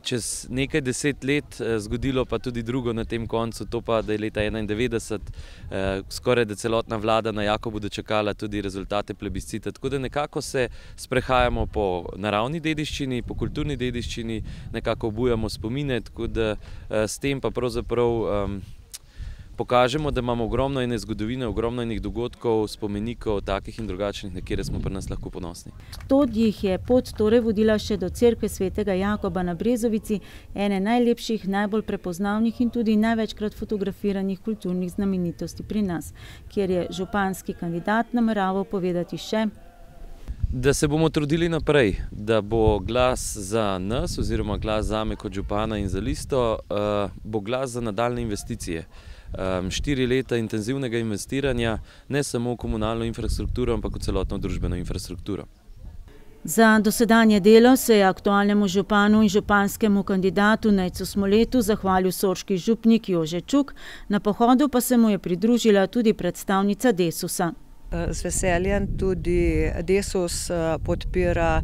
čez nekaj 10 let zgodilo pa tudi drugo na tem koncu, to pa, da je leta 1991 skoraj da celotna vlada na Jakobu dočakala tudi rezultate plebiscita. Tako da nekako se sprehajamo po naravni dediščini, po kulturni dediščini, nekako obujamo spomine, tako da s tem pa pravzaprav pokažemo, da imamo ogromno ene zgodovine, ogromno enih dogodkov, spomenikov, takih in drugačnih, na kjer smo pri nas lahko ponosni. Tod jih je pot torej vodila še do cerkve Svetega Jakoba na Brezovici, ene najlepših, najbolj prepoznavnih in tudi največkrat fotografiranih kulturnih znamenitosti pri nas, kjer je županski kandidat nameraval povedati še, da se bomo trudili naprej, da bo glas za nas oziroma glas zame kot župana in za listo, bo glas za nadaljne investicije. 4 leta intenzivnega investiranja, ne samo v komunalno infrastrukturo, ampak v celotno družbeno infrastrukturo. Za dosedanje delo se je aktualnemu županu in županskemu kandidatu Nejcu Smoletu zahvalil soški župnik Jože Čuk, na pohodu pa se mu je pridružila tudi predstavnica Desusa. z veseljem tudi Desus podpira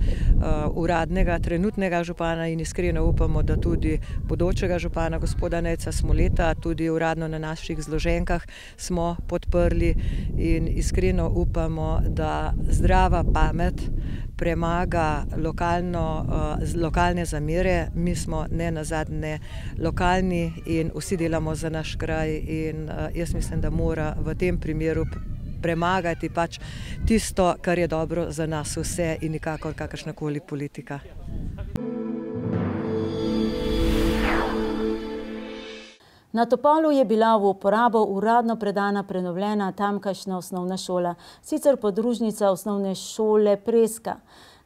uradnega trenutnega župana in iskreno upamo, da tudi bodočega župana gospoda Nejca Smoleta, tudi uradno na naših zloženkah smo podprli in iskreno upamo, da zdrava pamet premaga lokalne zamere. Mi smo ne nazadnje lokalni in vsi delamo za naš kraj in jaz mislim, da mora v tem primeru premagati pač tisto, kar je dobro za nas vse in nikakor kakršnakoli politika. Na Topolu je bila v uporabo uradno predana prenovljena tamkajšnja osnovna šola, sicer podružnica osnovne šole Preska.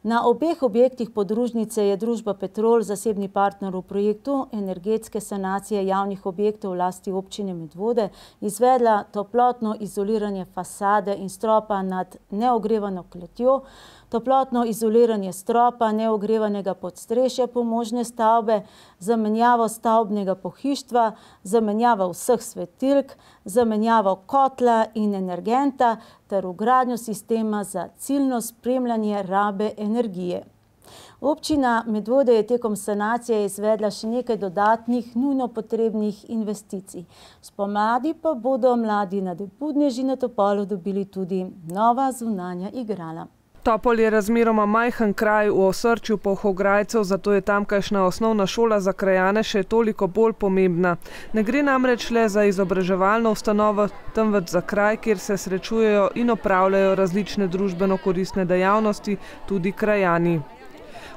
Na obeh objektih podružnice je družba Petrol, zasebni partner v projektu energetske sanacije javnih objektov v lasti občine Medvode, izvedla toplotno izoliranje fasade in stropa nad neogrevano kletjo, toplotno izoliranje stropa neogrevanega podstrešja pomožne stavbe, zamenjavo stavbnega pohištva, zamenjavo vseh svetilk, zamenjavo kotla in energenta ter vgradnjo sistema za ciljno spremljanje rabe energije. Občina Medvode je tekom sanacije izvedla še nekaj dodatnih, nujno potrebnih investicij. Spomladi pa bodo mladi nadebudneži na Topolu dobili tudi nova zunanja igrala. Topol je razmeroma majhen kraj v osrčju Polhograjcev, zato je tamkajšnja osnovna šola za krajane še toliko bolj pomembna. Ne gre namreč le za izobraževalno ustanovo, temveč za kraj, kjer se srečujejo in opravljajo različne družbeno koristne dejavnosti, tudi krajani.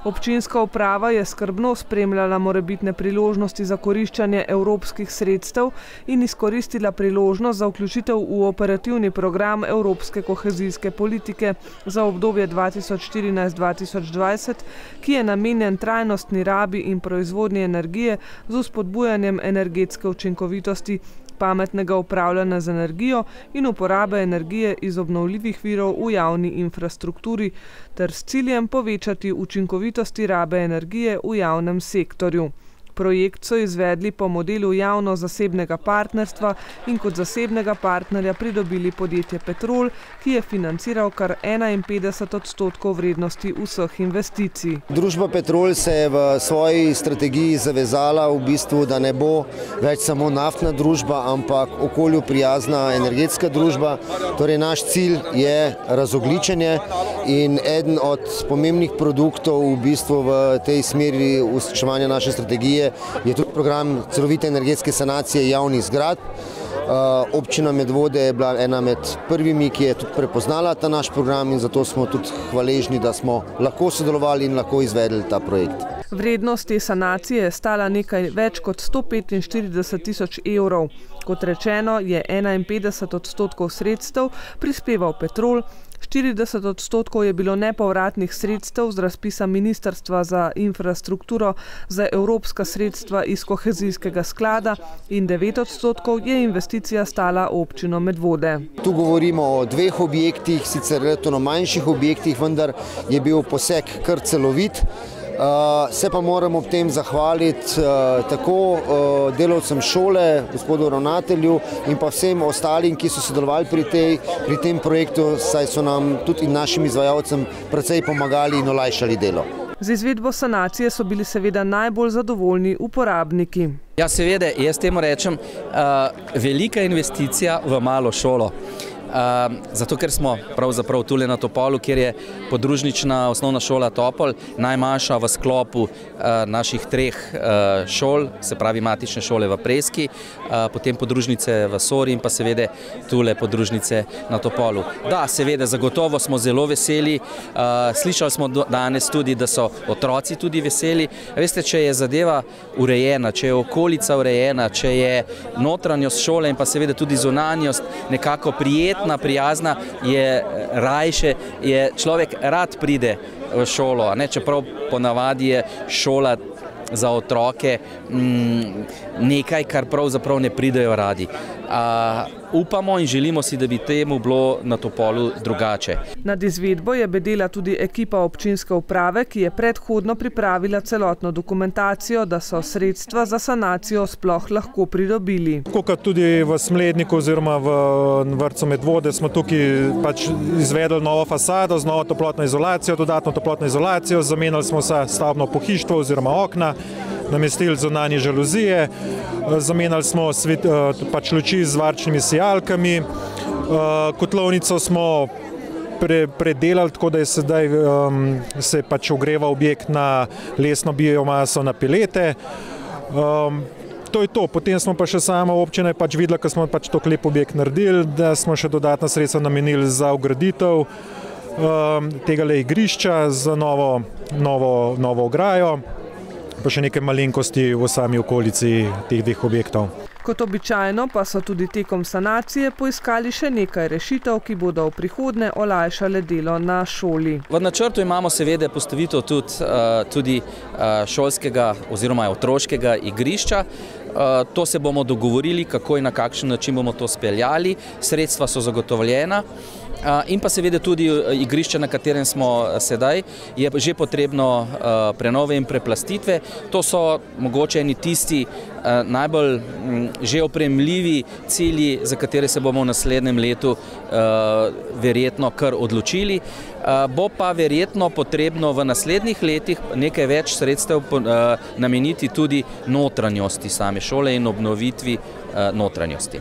Občinska uprava je skrbno spremljala morebitne priložnosti za koriščanje evropskih sredstev in izkoristila priložnost za vključitev v operativni program Evropske kohezijske politike za obdobje 2014-2020, ki je namenjen trajnostni rabi in proizvodnji energije z vzpodbujanjem energetske učinkovitosti, pametnega upravljanja z energijo in uporabe energije iz obnovljivih virov v javni infrastrukturi ter s ciljem povečati učinkovitosti rabe energije v javnem sektorju. Projekt so izvedli po modelu javno-zasebnega partnerstva in kot zasebnega partnerja pridobili podjetje Petrol, ki je financiral kar 51% vrednosti vseh investicij. Družba Petrol se je v svoji strategiji zavezala v bistvu, da ne bo več samo naftna družba, ampak okolju prijazna energetska družba. Torej naš cilj je razogljičenje in eden od pomembnih produktov v bistvu v tej smeri uresničevanja naše strategije je tudi program celovite energetske sanacije javnih zgradb. Občina Medvode je bila ena med prvimi, ki je tudi prepoznala ta naš program in zato smo tudi hvaležni, da smo lahko sodelovali in lahko izvedli ta projekt. Vrednost te sanacije je stala nekaj več kot 145.000 evrov. Kot rečeno, je 51% sredstev prispeval Petrol, 40% je bilo nepovratnih sredstev z razpisa Ministrstva za infrastrukturo za evropska sredstva iz kohezijskega sklada in 9% je investicija stala občino Medvode. Tu govorimo o dveh objektih, sicer relativno manjših objektih, vendar je bil poseg kar celovit. Se pa moram ob tem zahvaliti tako delavcem šole, gospodu ravnatelju in pa vsem ostalim, ki so sodelovali pri tem projektu, saj so nam tudi in našim izvajalcem precej pomagali in olajšali delo. Z izvedbo sanacije so bili seveda najbolj zadovoljni uporabniki. Ja, seveda, jaz temu rečem, velika investicija v malo šolo. Zato, ker smo pravzaprav tule na Topolu, kjer je podružnična osnovna šola Topol, najmanjša v sklopu naših treh šol, se pravi matične šole v Preski, potem podružnice v Sori in pa seveda tule podružnice na Topolu. Da, seveda, zagotovo smo zelo veseli, slišali smo danes tudi, da so otroci tudi veseli. Veste, če je zadeva urejena, če je okolica urejena, če je notranjost šole in pa seveda tudi zunanjost nekako prijetna, prijazna, je rajše, je človek rad pride v šolo, čeprav ponavadi je šola za otroke nekaj, kar pravzaprav ne pridejo radi. Upamo in želimo si, da bi temu bilo na Topolu drugače. Nad izvedbo je bedela tudi ekipa občinske uprave, ki je predhodno pripravila celotno dokumentacijo, da so sredstva za sanacijo sploh lahko pridobili. Kot tudi v Smledniku oziroma v vrtcu Medvode smo tukaj pač izvedli novo fasado z novo toplotno izolacijo, dodatno toplotno izolacijo, zamenjali smo stavbno pohištvo oziroma okna, namestili zunanje žaluzije, zamenjali smo pač luči z varčnimi sijalkami, kotlovnico smo predelali tako, da je sedaj se pač ogreva objekt na lesno biomaso na pelete. To je to. Potem smo pa še sama občina pač videla, ko smo pač to lep objekt naredili, da smo še dodatna sredstva namenili za ugraditev tega igrišča z novo ograjo, pa še nekaj malenkosti v sami okolici teh dveh objektov. Kot običajno pa so tudi tekom sanacije poiskali še nekaj rešitev, ki bodo v prihodnje olajšale delo na šoli. V načrtu imamo seveda postavitev tudi šolskega oziroma otroškega igrišča. To se bomo dogovorili, kako in na kakšen način bomo to speljali. Sredstva so zagotovljena. In pa seveda tudi igrišče, na katerem smo sedaj, je že potrebno prenove in preplastitve. To so mogoče eni tisti najbolj že opremljivi cilji, za katere se bomo v naslednjem letu verjetno kar odločili. Bo pa verjetno potrebno v naslednjih letih nekaj več sredstev nameniti tudi notranjosti same šole in obnovitvi notranjosti.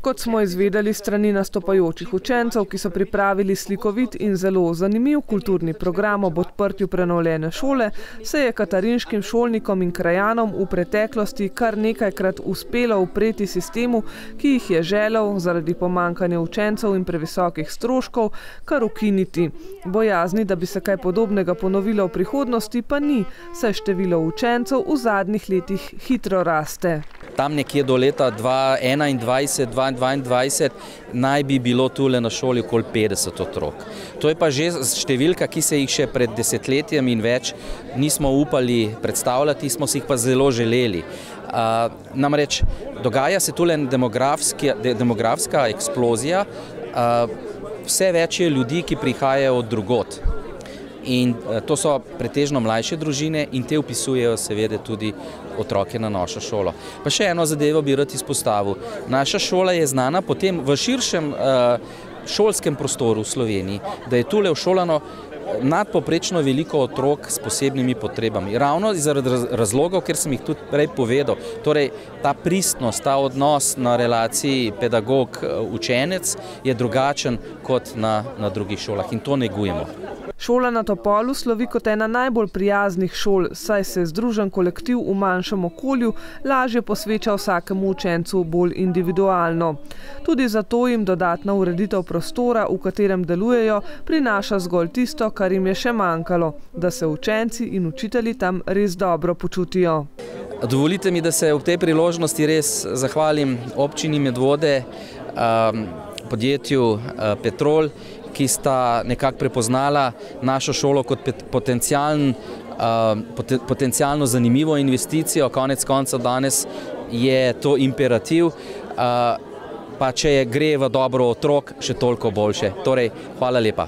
Kot smo izvedeli strani nastopajočih učencev, ki so pripravili slikovit in zelo zanimiv kulturni program ob odprtju prenovljene šole, se je katarinškim šolnikom in krajanom v preteklosti kar nekajkrat uspelo upreti sistemu, ki jih je želel zaradi pomanjkanja učencev in previsokih stroškov kar ukiniti. Bojazni, da bi se kaj podobnega ponovilo v prihodnosti, pa ni, saj število učencev v zadnjih letih hitro raste. Tam nekje do leta 2021-2022 naj bi bilo tule na šoli okoli 50 otrok. To je pa že številka, ki se jih še pred desetletjem in več nismo upali predstavljati, smo si jih pa zelo želeli. Namreč dogaja se tule demografska eksplozija, vse več je ljudi, ki prihajajo od drugod. In to so pretežno mlajše družine in te vpisujejo seveda tudi otroke na našo šolo. Pa še eno zadevo bi rad izpostavil. Naša šola je znana potem v širšem šolskem prostoru v Sloveniji, da je tule všolano nadpoprečno veliko otrok s posebnimi potrebami. Ravno zaradi razlogov, ker sem jih tudi prej povedal. Torej, ta pristnost, ta odnos na relaciji pedagog-učenec je drugačen kot na drugih šolah in to negujemo. Šola na Topolu slovi kot ena najbolj prijaznih šol, saj se združen kolektiv v manjšem okolju lažje posveča vsakemu učencu bolj individualno. Tudi zato jim dodatna ureditev prostora, v katerem delujejo, prinaša zgolj tisto, kar jim je še manjkalo, da se učenci in učitelji tam res dobro počutijo. Dovolite mi, da se ob tej priložnosti res zahvalim občini Medvode, podjetju Petrol, ki sta nekako prepoznala našo šolo kot potencialno zanimivo investicijo. Konec koncev danes je to imperativ, pa če gre v dobro otrok, še toliko boljše. Torej, hvala lepa.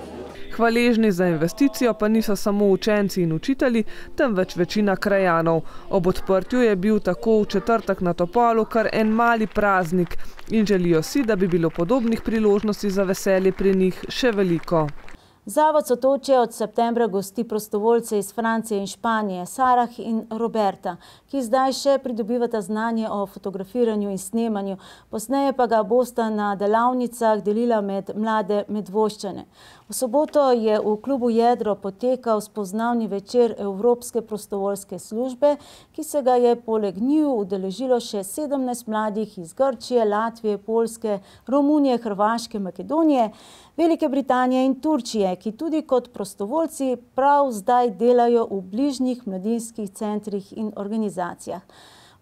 Hvaležni za investicijo pa niso samo učenci in učitelji, temveč večina krajanov. Ob odprtju je bil tako v četrtek na Topolu kar en mali praznik in želijo si, da bi bilo podobnih priložnosti za veselje pri njih še veliko. Zavod Sotočje od septembra gosti prostovoljce iz Francije in Španije, Sarah in Roberta, ki zdaj še pridobivata znanje o fotografiranju in snemanju, posneje pa ga bosta na delavnicah delila med mlade Medvoščane. V soboto je v klubu Jedro potekal spoznavni večer Evropske prostovoljske službe, ki se ga je poleg njiju udeležilo še 17 mladih iz Grčije, Latvije, Poljske, Romunije, Hrvaške, Makedonije, Velike Britanije in Turčije, ki tudi kot prostovoljci prav zdaj delajo v bližnjih mladinskih centrih in organizacijah.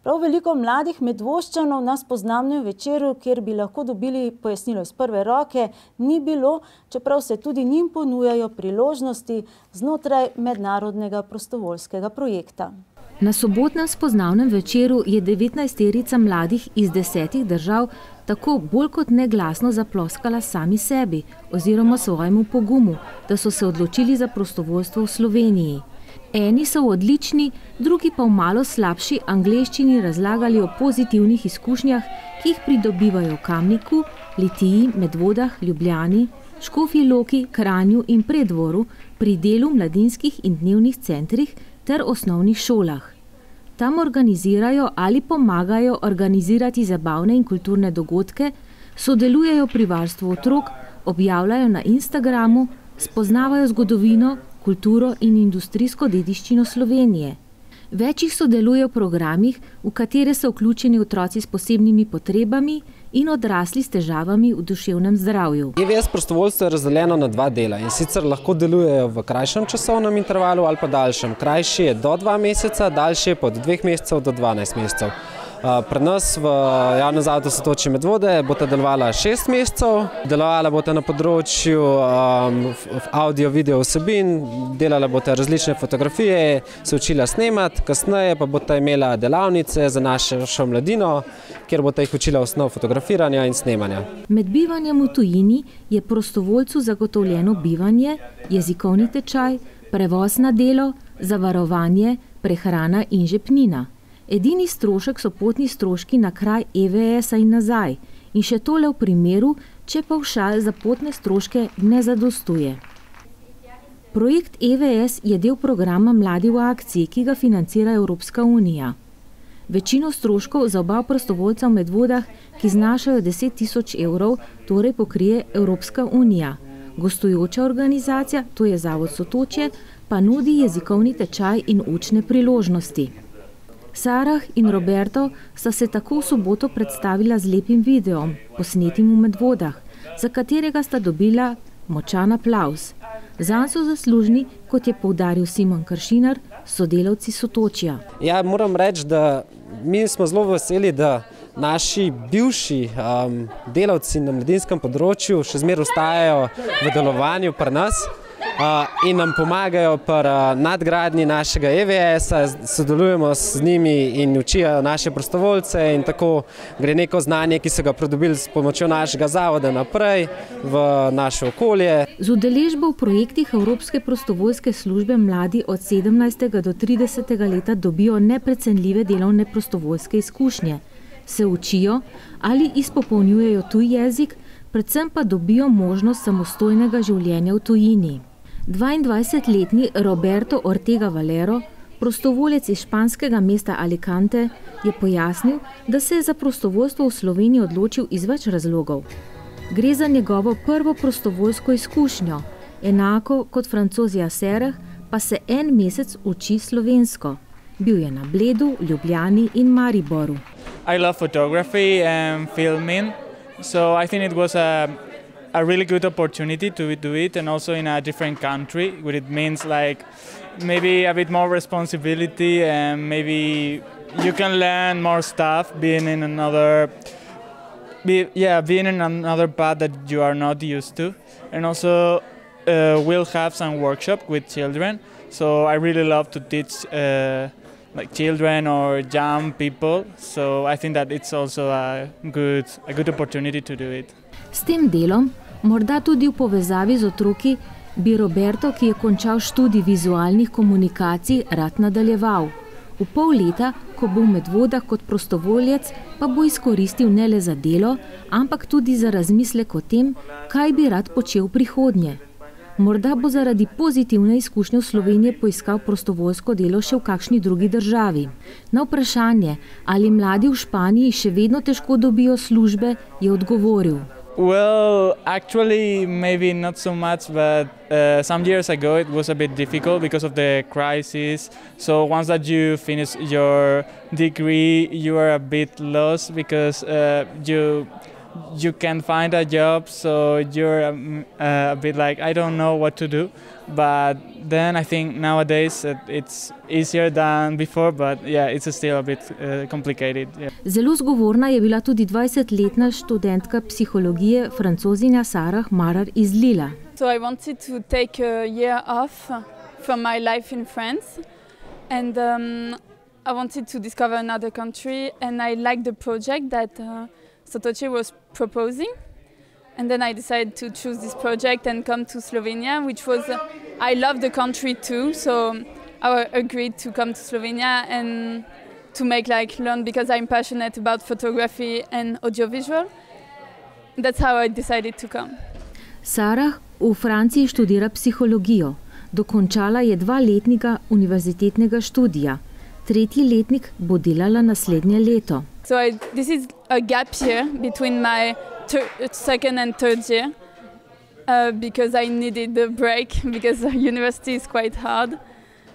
Prav veliko mladih Medvoščanov na spoznavnem večeru, kjer bi lahko dobili pojasnilo iz prve roke, ni bilo, čeprav se tudi njim ponujajo priložnosti znotraj mednarodnega prostovoljskega projekta. Na sobotnem spoznavnem večeru je 19-terica mladih iz 10 držav tako bolj kot neglasno zaploskala sami sebi oziroma svojemu pogumu, da so se odločili za prostovoljstvo v Sloveniji. Eni so v odlični, drugi pa v malo slabši angleščini razlagali o pozitivnih izkušnjah, ki jih pridobivajo v Kamniku, Litiji, Medvodah, Ljubljani, Škofji Loki, Kranju in Preddvoru pri delu v mladinskih in dnevnih centrih ter osnovnih šolah. Tam organizirajo ali pomagajo organizirati zabavne in kulturne dogodke, sodelujejo pri varstvu otrok, objavljajo na Instagramu, spoznavajo zgodovino, kulturo in industrijsko dediščino Slovenije. Več jih sodeluje v programih, v katere so vključeni otroci s posebnimi potrebami in odrasli s težavami v duševnem zdravju. EVS prostovoljstvo je razdeljeno na 2 dela in sicer lahko delujejo v krajšem časovnem intervalu ali pa daljšem. Krajši je do 2 meseca, daljši je od 2 mesecev do 12 mesecev. Pri nas v javnem zavodu Sotočje Medvode bosta delovala 6 mesecev, delovala bosta na področju audio-video vsebin, delala bosta različne fotografije, se učila snemati, kasneje pa bosta imela delavnice za našo mladino, kjer bosta jih učila osnov fotografiranja in snemanja. Med bivanjem v tujini je prostovoljcu zagotovljeno bivanje, jezikovni tečaj, prevoz na delo, zavarovanje, prehrana in žepnina. Edini strošek so potni stroški na kraj EVS-a in nazaj in še tole v primeru, če pavšal za potne stroške ne zadostuje. Projekt EVS je del programa Mladi v akciji, ki ga financira Evropska unija. Večino stroškov za oba prostovoljca v Medvodah, ki znašajo 10.000 evrov, torej pokrije Evropska unija. Gostujoča organizacija, to je Zavod Sotočje, pa nudi jezikovni tečaj in učne priložnosti. Sarah in Roberto sta se tako v soboto predstavila z lepim videom, posnetim v Medvodah, za katerega sta dobila močan aplavz. Zanj so zaslužni, kot je poudaril Simon Kršinar, sodelavci Sotočja. Ja, moram reči, da mi smo zelo veseli, da naši bivši delavci na mladinskem področju še zmeraj ostajajo v delovanju pri nas in nam pomagajo pri nadgradnji našega EVS-a, sodelujemo z njimi in učijo naše prostovoljce in tako gre neko znanje, ki so ga pridobili s pomočjo našega zavoda naprej v naše okolje. Z udeležbo v projektih Evropske prostovoljske službe mladi od 17. do 30. leta dobijo neprecenljive delovne prostovoljske izkušnje. Se učijo ali izpopolnjujejo tuj jezik, predvsem pa dobijo možnost samostojnega življenja v tujini. 22-letni Roberto Ortega Valero, prostovoljec iz španskega mesta Alicante, je pojasnil, da se je za prostovoljstvo v Sloveniji odločil iz več razlogov. Gre za njegovo prvo prostovoljsko izkušnjo, enako kot Francozija Serah, pa se 1 mesec uči slovensko. Bil je na Bledu, Ljubljani in Mariboru. I love photography and filming, so I think it was a really good opportunity to do it, and also in a different country, what it means like maybe a bit more responsibility and maybe you can learn more stuff being in another path that you are not used to. And also we'll have some workshop with children, so I really love to teach like children or young people, so I think that it's also a good opportunity to do it. S tem delom, morda tudi v povezavi z otroki, bi Roberto, ki je končal študij vizualnih komunikacij, rad nadaljeval. V pol leta, ko bo v Medvodah kot prostovoljec, pa bo izkoristil ne le za delo, ampak tudi za razmislek o tem, kaj bi rad počel v prihodnje. Morda bo zaradi pozitivne izkušnje v Sloveniji poiskal prostovoljsko delo še v kakšni drugi državi. Na vprašanje, ali mladi v Španiji še vedno težko dobijo službe, je odgovoril. Well, actually, maybe not so much, but some years ago it was a bit difficult because of the crisis. So once that you finish your degree, you are a bit lost because you can't find a job, so you're a bit like, I don't know what to do. But then I think nowadays it's easier than before, but yeah, it's still a bit complicated. Yeah. Zelo zgovorna je bila tudi 20-letna študentka psihologije Francozinja Sarah Marar iz Lila. So I wanted to take a year off from my life in France, and I wanted to discover another country, and I liked the project that Satoce was proposing. And then I decided to choose this project and come to Slovenia, which was, I love the country too, so I agreed to come to Slovenia and to learn because I'm passionate about photography and audiovisual. That's how I decided to come. Sarah v Franciji študira psihologijo. Dokončala je 2-letnega univerzitetnega študija. 3. letnik bo delala naslednje leto. So this is a gap year between my second and third year because I needed a break because university is quite hard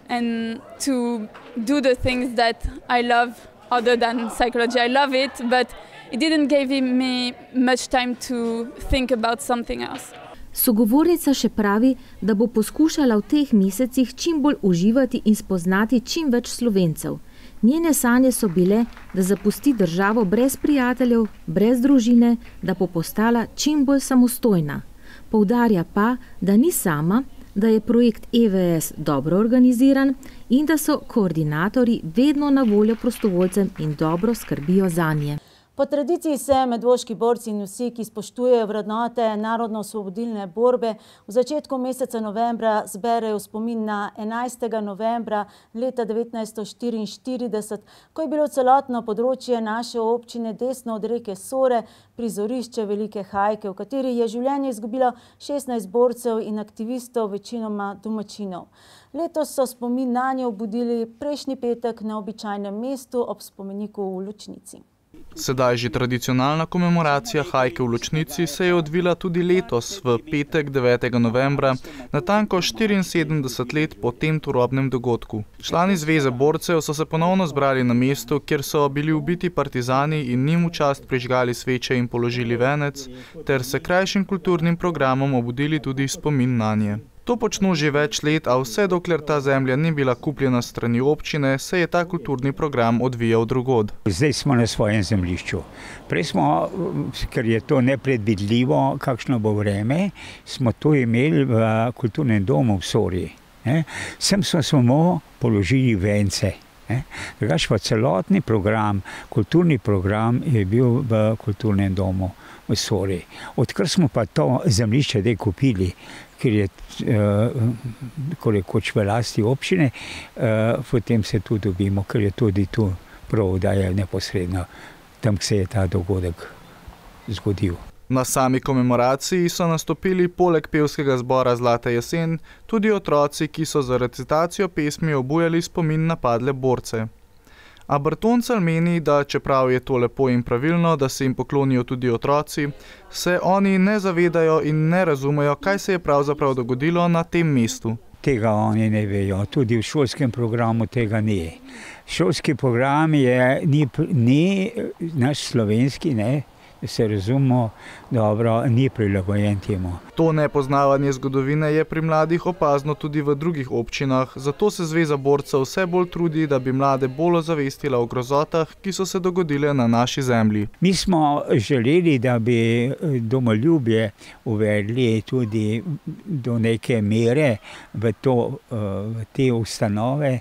and to do the things that I love other than psychology. I love it, but it didn't give me much time to think about something else. Sogovornica še pravi, da bo poskušala v teh mesecih čim bolj uživati in spoznati čim več Slovencev. Njene sanje so bile, da zapusti državo brez prijateljev, brez družine, da bo postala čim bolj samostojna. Poudarja pa, da ni sama, da je projekt EVS dobro organiziran in da so koordinatorji vedno na voljo prostovoljcem in dobro skrbijo zanje. Po tradiciji se medvoški borci in vsi, ki spoštujejo vrednote narodno-osvobodilne borbe, v začetku meseca novembra zberejo spomin na 11. novembra leta 1944, ko je bilo celotno področje naše občine desno od reke Sore prizorišče Velike Hajke, v kateri je življenje izgubilo 16 borcev in aktivistov, večinoma domačinov. Letos so spomin nanje obudili prejšnji petek na običajnem mestu ob spomeniku v Lučnici. Sedaj že tradicionalna komemoracija Hajke v Lučnici se je odvila tudi letos, v petek 9. novembra, natanko 74 let po tem turobnem dogodku. Člani Zveze borcev so se ponovno zbrali na mestu, kjer so bili ubiti partizani in njim v čast prižgali sveče in položili venec, ter se krajšim kulturnim programom obudili tudi spomin nanje. To počno že več let, a vse dokler ta zemlja ni bila kupljena strani občine, se je ta kulturni program odvijal drugod. Zdaj smo na svojem zemljišču. Prej smo, ker je to nepredvidljivo, kakšno bo vreme, smo to imeli v kulturnem domu v Sori. Sem smo samo položili vence. Drugače pa celotni program, kulturni program je bil v kulturnem domu v Sori. Odkar smo pa to zemljišče kupili, ker je rekoč v lasti občine, potem se tu dobimo, ker je tudi tu prav, da je neposredno tam, kjer se je ta dogodek zgodil. Na sami komemoraciji so nastopili poleg pevskega zbora Zlata jesen tudi otroci, ki so za recitacijo pesmi obujali spomin na padle borce. A Bertoncelj meni, da čeprav je to lepo in pravilno, da se jim poklonijo tudi otroci, se oni ne zavedajo in ne razumejo, kaj se je pravzaprav dogodilo na tem mestu. Tega oni ne vejo, tudi v šolskem programu tega ni. Šolski program ni naš slovenski, se razumemo dobro, ni prilagojen temu. To nepoznavanje zgodovine je pri mladih opazno tudi v drugih občinah, zato se Zveza borcev vse bolj trudi, da bi mlade bolj ozavestila o grozotah, ki so se dogodile na naši zemlji. Mi smo želeli, da bi domoljubje uvedli tudi do neke mere v te ustanove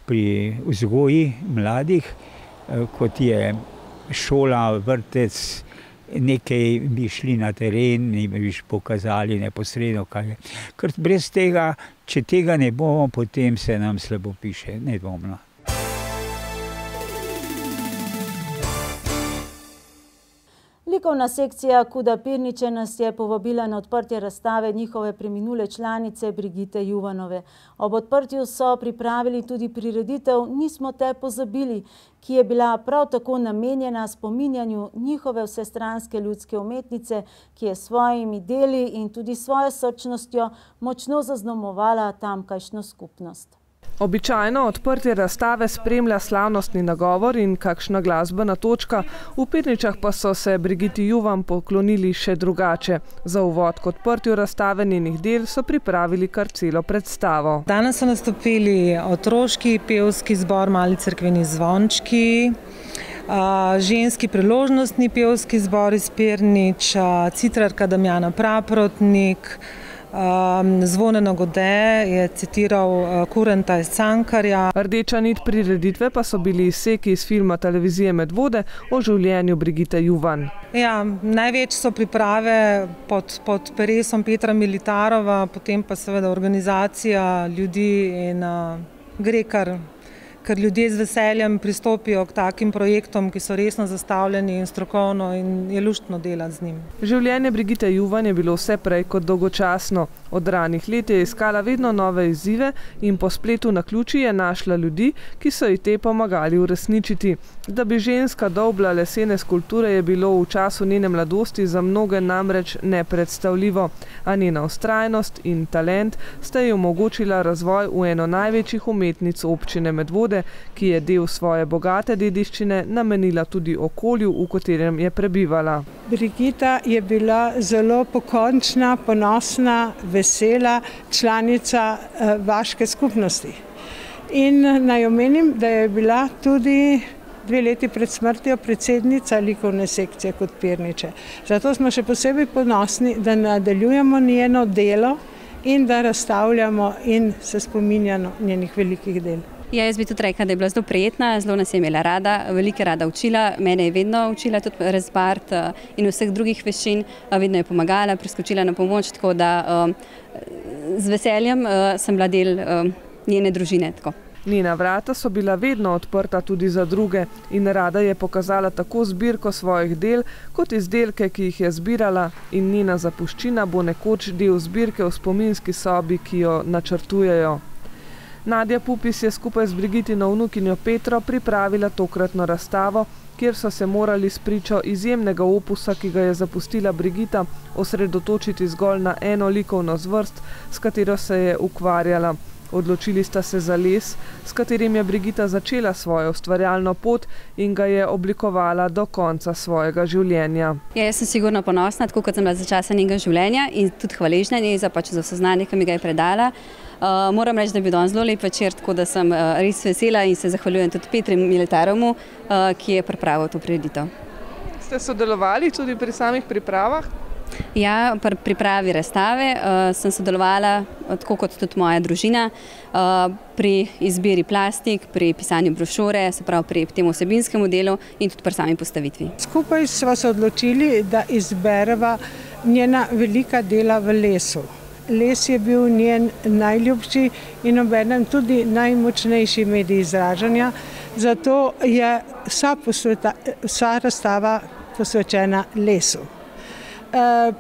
pri vzgoji mladih, kot je šola, vrtec, nekaj bi šli na teren in bi pokazali neposredno, kaj je. Ker brez tega, če tega ne bomo, potem se nam slabo piše, nedvomno. Likovna sekcija Kuda Pirniče nas je povabila na odprtje razstave njihove preminule članice Brigite Juvanove. Ob odprtju so pripravili tudi prireditev Nismo te pozabili, ki je bila prav tako namenjena spominjanju njihove vsestranske ljudske umetnice, ki je s svojimi deli in tudi svojo srčnostjo močno zaznamovala tamkajšnjo skupnost. Običajno odprtje razstave spremlja slavnostni nagovor in kakšna glasbena točka, v Pirničah pa so se Brigiti Juvan poklonili še drugače. Za uvod k odprtju razstave njenih del so pripravili kar celo predstavo. Danes so nastopili otroški pevski zbor Mali cerkveni zvončki, ženski priložnostni pevski zbor iz Pirnič, citrarka Damjana Praprotnik, Zvone Nagode je citiral Kurenta iz Cankarja. Rdeča nit prireditve pa so bili izseki iz filma televizije Medvode o življenju Brigite Juvan. Ja, največ so priprave pod peresom Petra Militarova, potem pa seveda organizacija ljudi in gre ker ljudje z veseljem pristopijo k takim projektom, ki so resno zastavljeni in strokovno in je luštno delati z njim. Življenje Brigite Juvan je bilo vse prej kot dolgočasno. Od ranih let je iskala vedno nove izzive in po spletu naključij je našla ljudi, ki so ji te pomagali uresničiti. Da bi ženska dolbla lesene skulpture je bilo v času njene mladosti za mnoge namreč nepredstavljivo, a njena vztrajnost in talent sta ji omogočila razvoj v eno največjih umetnic občine Medvode, ki je del svoje bogate dediščine namenila tudi okolju, v katerem je prebivala. Brigita je bila zelo pokončna, ponosna, vesela članica vaške skupnosti. In naj omenim, da je bila tudi 2 leti pred smrtjo predsednica likovne sekcije kot Pirniče. Zato smo še posebej ponosni, da nadaljujemo njeno delo in da razstavljamo in se spominjamo njenih velikih del. Ja, jaz bi tudi rekla, da je bila zelo prijetna, zelo nas je imela rada, veliko rada učila, mene je vedno učila tudi razbart in vseh drugih veščin, vedno je pomagala, priskočila na pomoč, tako da z veseljem sem bila del njene družine. Tako. Njena vrata so bila vedno odprta tudi za druge in rada je pokazala tako zbirko svojih del, kot izdelke, ki jih je zbirala, in njena zapuščina bo nekoč del zbirke v spominski sobi, ki jo načrtujejo. Nadja Pupis je skupaj z Brigitino vnukinjo Petro pripravila tokratno razstavo, kjer so se morali spričo izjemnega opusa, ki ga je zapustila Brigita, osredotočiti zgolj na eno likovno zvrst, s katero se je ukvarjala. Odločili sta se za les, s katerim je Brigita začela svojo ustvarjalno pot in ga je oblikovala do konca svojega življenja. Ja, jaz sem sigurno ponosna, tako kot sem bila za časa njenega življenja in tudi hvaležna njej za vse znanje, ki mi ga je predala. Moram reči, da je bil danes zelo lep večer, tako da sem res vesela in se zahvaljujem tudi Petru Militarovu, ki je pripravil to prireditev. Ste sodelovali tudi pri samih pripravah? Ja, pri pripravi razstave sem sodelovala, tako kot tudi moja družina, pri izbiri plastik, pri pisanju brošure, se pravi pri tem vsebinskemu delu in tudi pri sami postavitvi. Skupaj sva se odločili, da izbereva njena velika dela v lesu. Les je bil njen najljubši in obenem tudi najmočnejši medij izražanja, zato je vsa razstava posvečena lesu.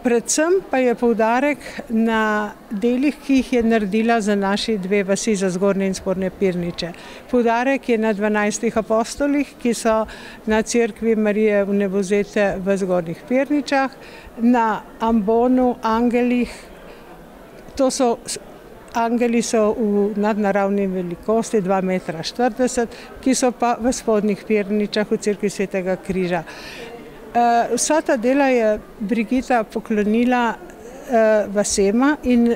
Predvsem pa je poudarek na delih, ki jih je naredila za naši 2 vasi, za Zgornje in Spodnje Pirniče. Poudarek je na 12 apostolih, ki so na cerkvi Marije Vnebovzete v Zgornjih Pirničah, na ambonu, angelih. Angeli so v nadnaravni velikosti 2,40 m, ki so pa v Spodnjih Pirničah v cerkvi Svetega križa. Vsa ta dela je Brigita poklonila vasema in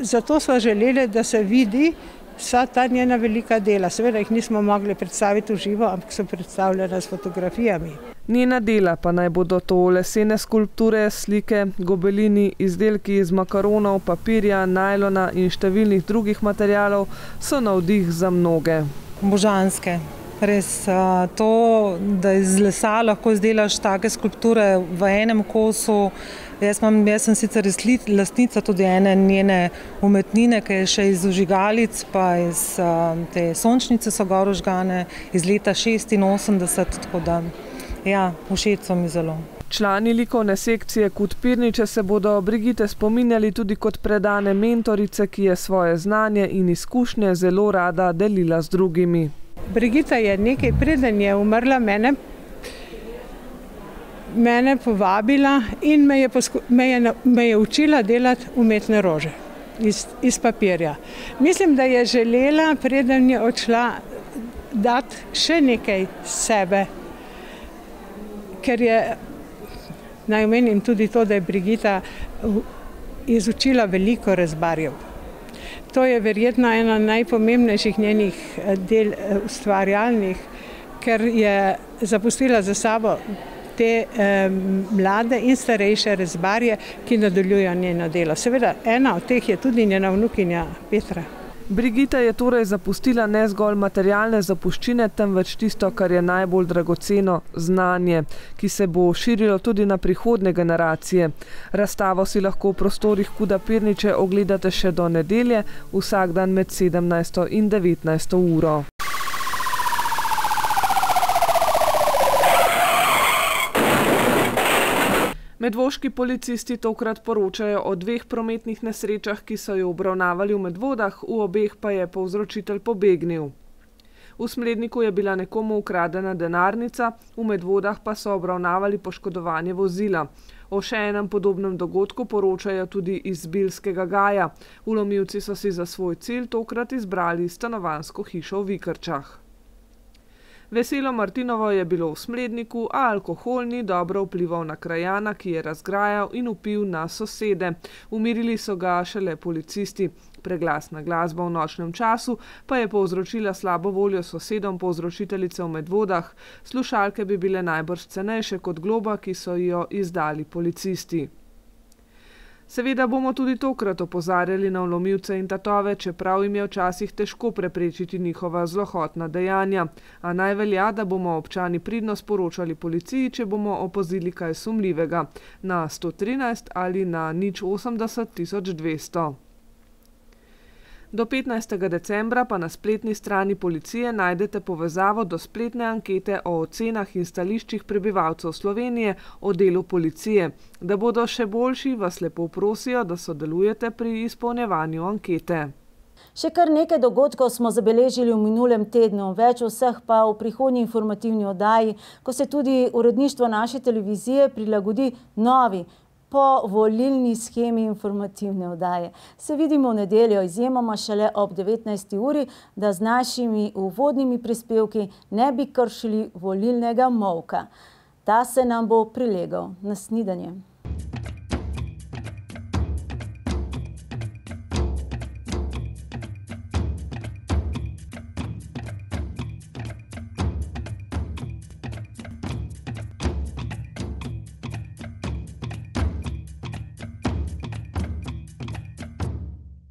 zato smo želeli, da se vidi vsa ta njena velika dela. Seveda jih nismo mogli predstaviti v živo, ampak so predstavljena s fotografijami. Njena dela pa naj bodo to lesene skulpture, slike, gobelini, izdelki iz makaronov, papirja, najlona in številnih drugih materialov so navdih za mnoge. Božanske. Res to, da iz lesa lahko izdelaš take skulpture v enem kosu. Jaz sem sicer lastnica tudi ene njene umetnine, ki je še iz vžigalic, pa iz te sončnice so gor vžgane iz leta 86, tako da ja, všeč so mi zelo. Člani likovne sekcije KUD Pirniče se bodo Brigite spominjali tudi kot predane mentorice, ki je svoje znanje in izkušnje zelo rada delila z drugimi. Brigita je nekaj preden je umrla mene povabila in me je učila delati umetne rože iz papirja. Mislim, da je želela, preden je odšla, dati še nekaj sebe, ker je, naj omenim tudi to, da je Brigita izučila veliko rezbarjev. To je verjetno ena najpomembnejših njenih del ustvarjalnih, ker je zapustila za sabo te mlade in starejše rezbarje, ki nadaljujejo njeno delo. Seveda, ena od teh je tudi njena vnukinja Petra. Brigita je torej zapustila ne zgolj materialne zapuščine, temveč tisto, kar je najbolj dragoceno, znanje, ki se bo širilo tudi na prihodnje generacije. Razstavo si lahko v prostorih Kuda Pirniče ogledate še do nedelje, vsak dan med 17. in 19. uro. Medvoški policisti tokrat poročajo o 2 prometnih nesrečah, ki so jo obravnavali v Medvodah, v obeh pa je povzročitelj pobegnil. V Smledniku je bila nekomu ukradena denarnica, v Medvodah pa so obravnavali poškodovanje vozila. O še enem podobnem dogodku poročajo tudi iz Bilskega Gaja. Vlomilci so si za svoj cilj tokrat izbrali stanovanjsko hišo v Vikrčah. Veselo Martinovo je bilo v Smledniku, a alkohol ni dobro vplival na krajana, ki je razgrajal in vpil na sosede. Umirili so ga šele policisti. Preglasna glasba v nočnem času pa je povzročila slabo voljo sosedom povzročiteljice v Medvodah. Slušalke bi bile najbrž cenejše kot globa, ki so jo izdali policisti. Seveda bomo tudi tokrat opozarjali na vlomilce in tatove, čeprav jim je včasih težko preprečiti njihova zlohotna dejanja. A naj velja, da bomo občani pridno sporočali policiji, če bomo opazili kaj sumljivega, na 113 ali na 080 200. Do 15. decembra pa na spletni strani policije najdete povezavo do spletne ankete o ocenah in stališčih prebivalcev Slovenije o delu policije. Da bodo še boljši, vas lepo prosijo, da sodelujete pri izpolnjevanju ankete. Še kar nekaj dogodkov smo zabeležili v minulem tednu, več vseh pa v prihodnji informativni oddaji, ko se tudi uredništvo naše televizije prilagodi novi, po volilni shemi informativne oddaje. Se vidimo v nedeljo, izjemoma šele ob 19. uri, da z našimi uvodnimi prispevki ne bi kršili volilnega molka. Ta se nam bo prilegal. Na snidenje.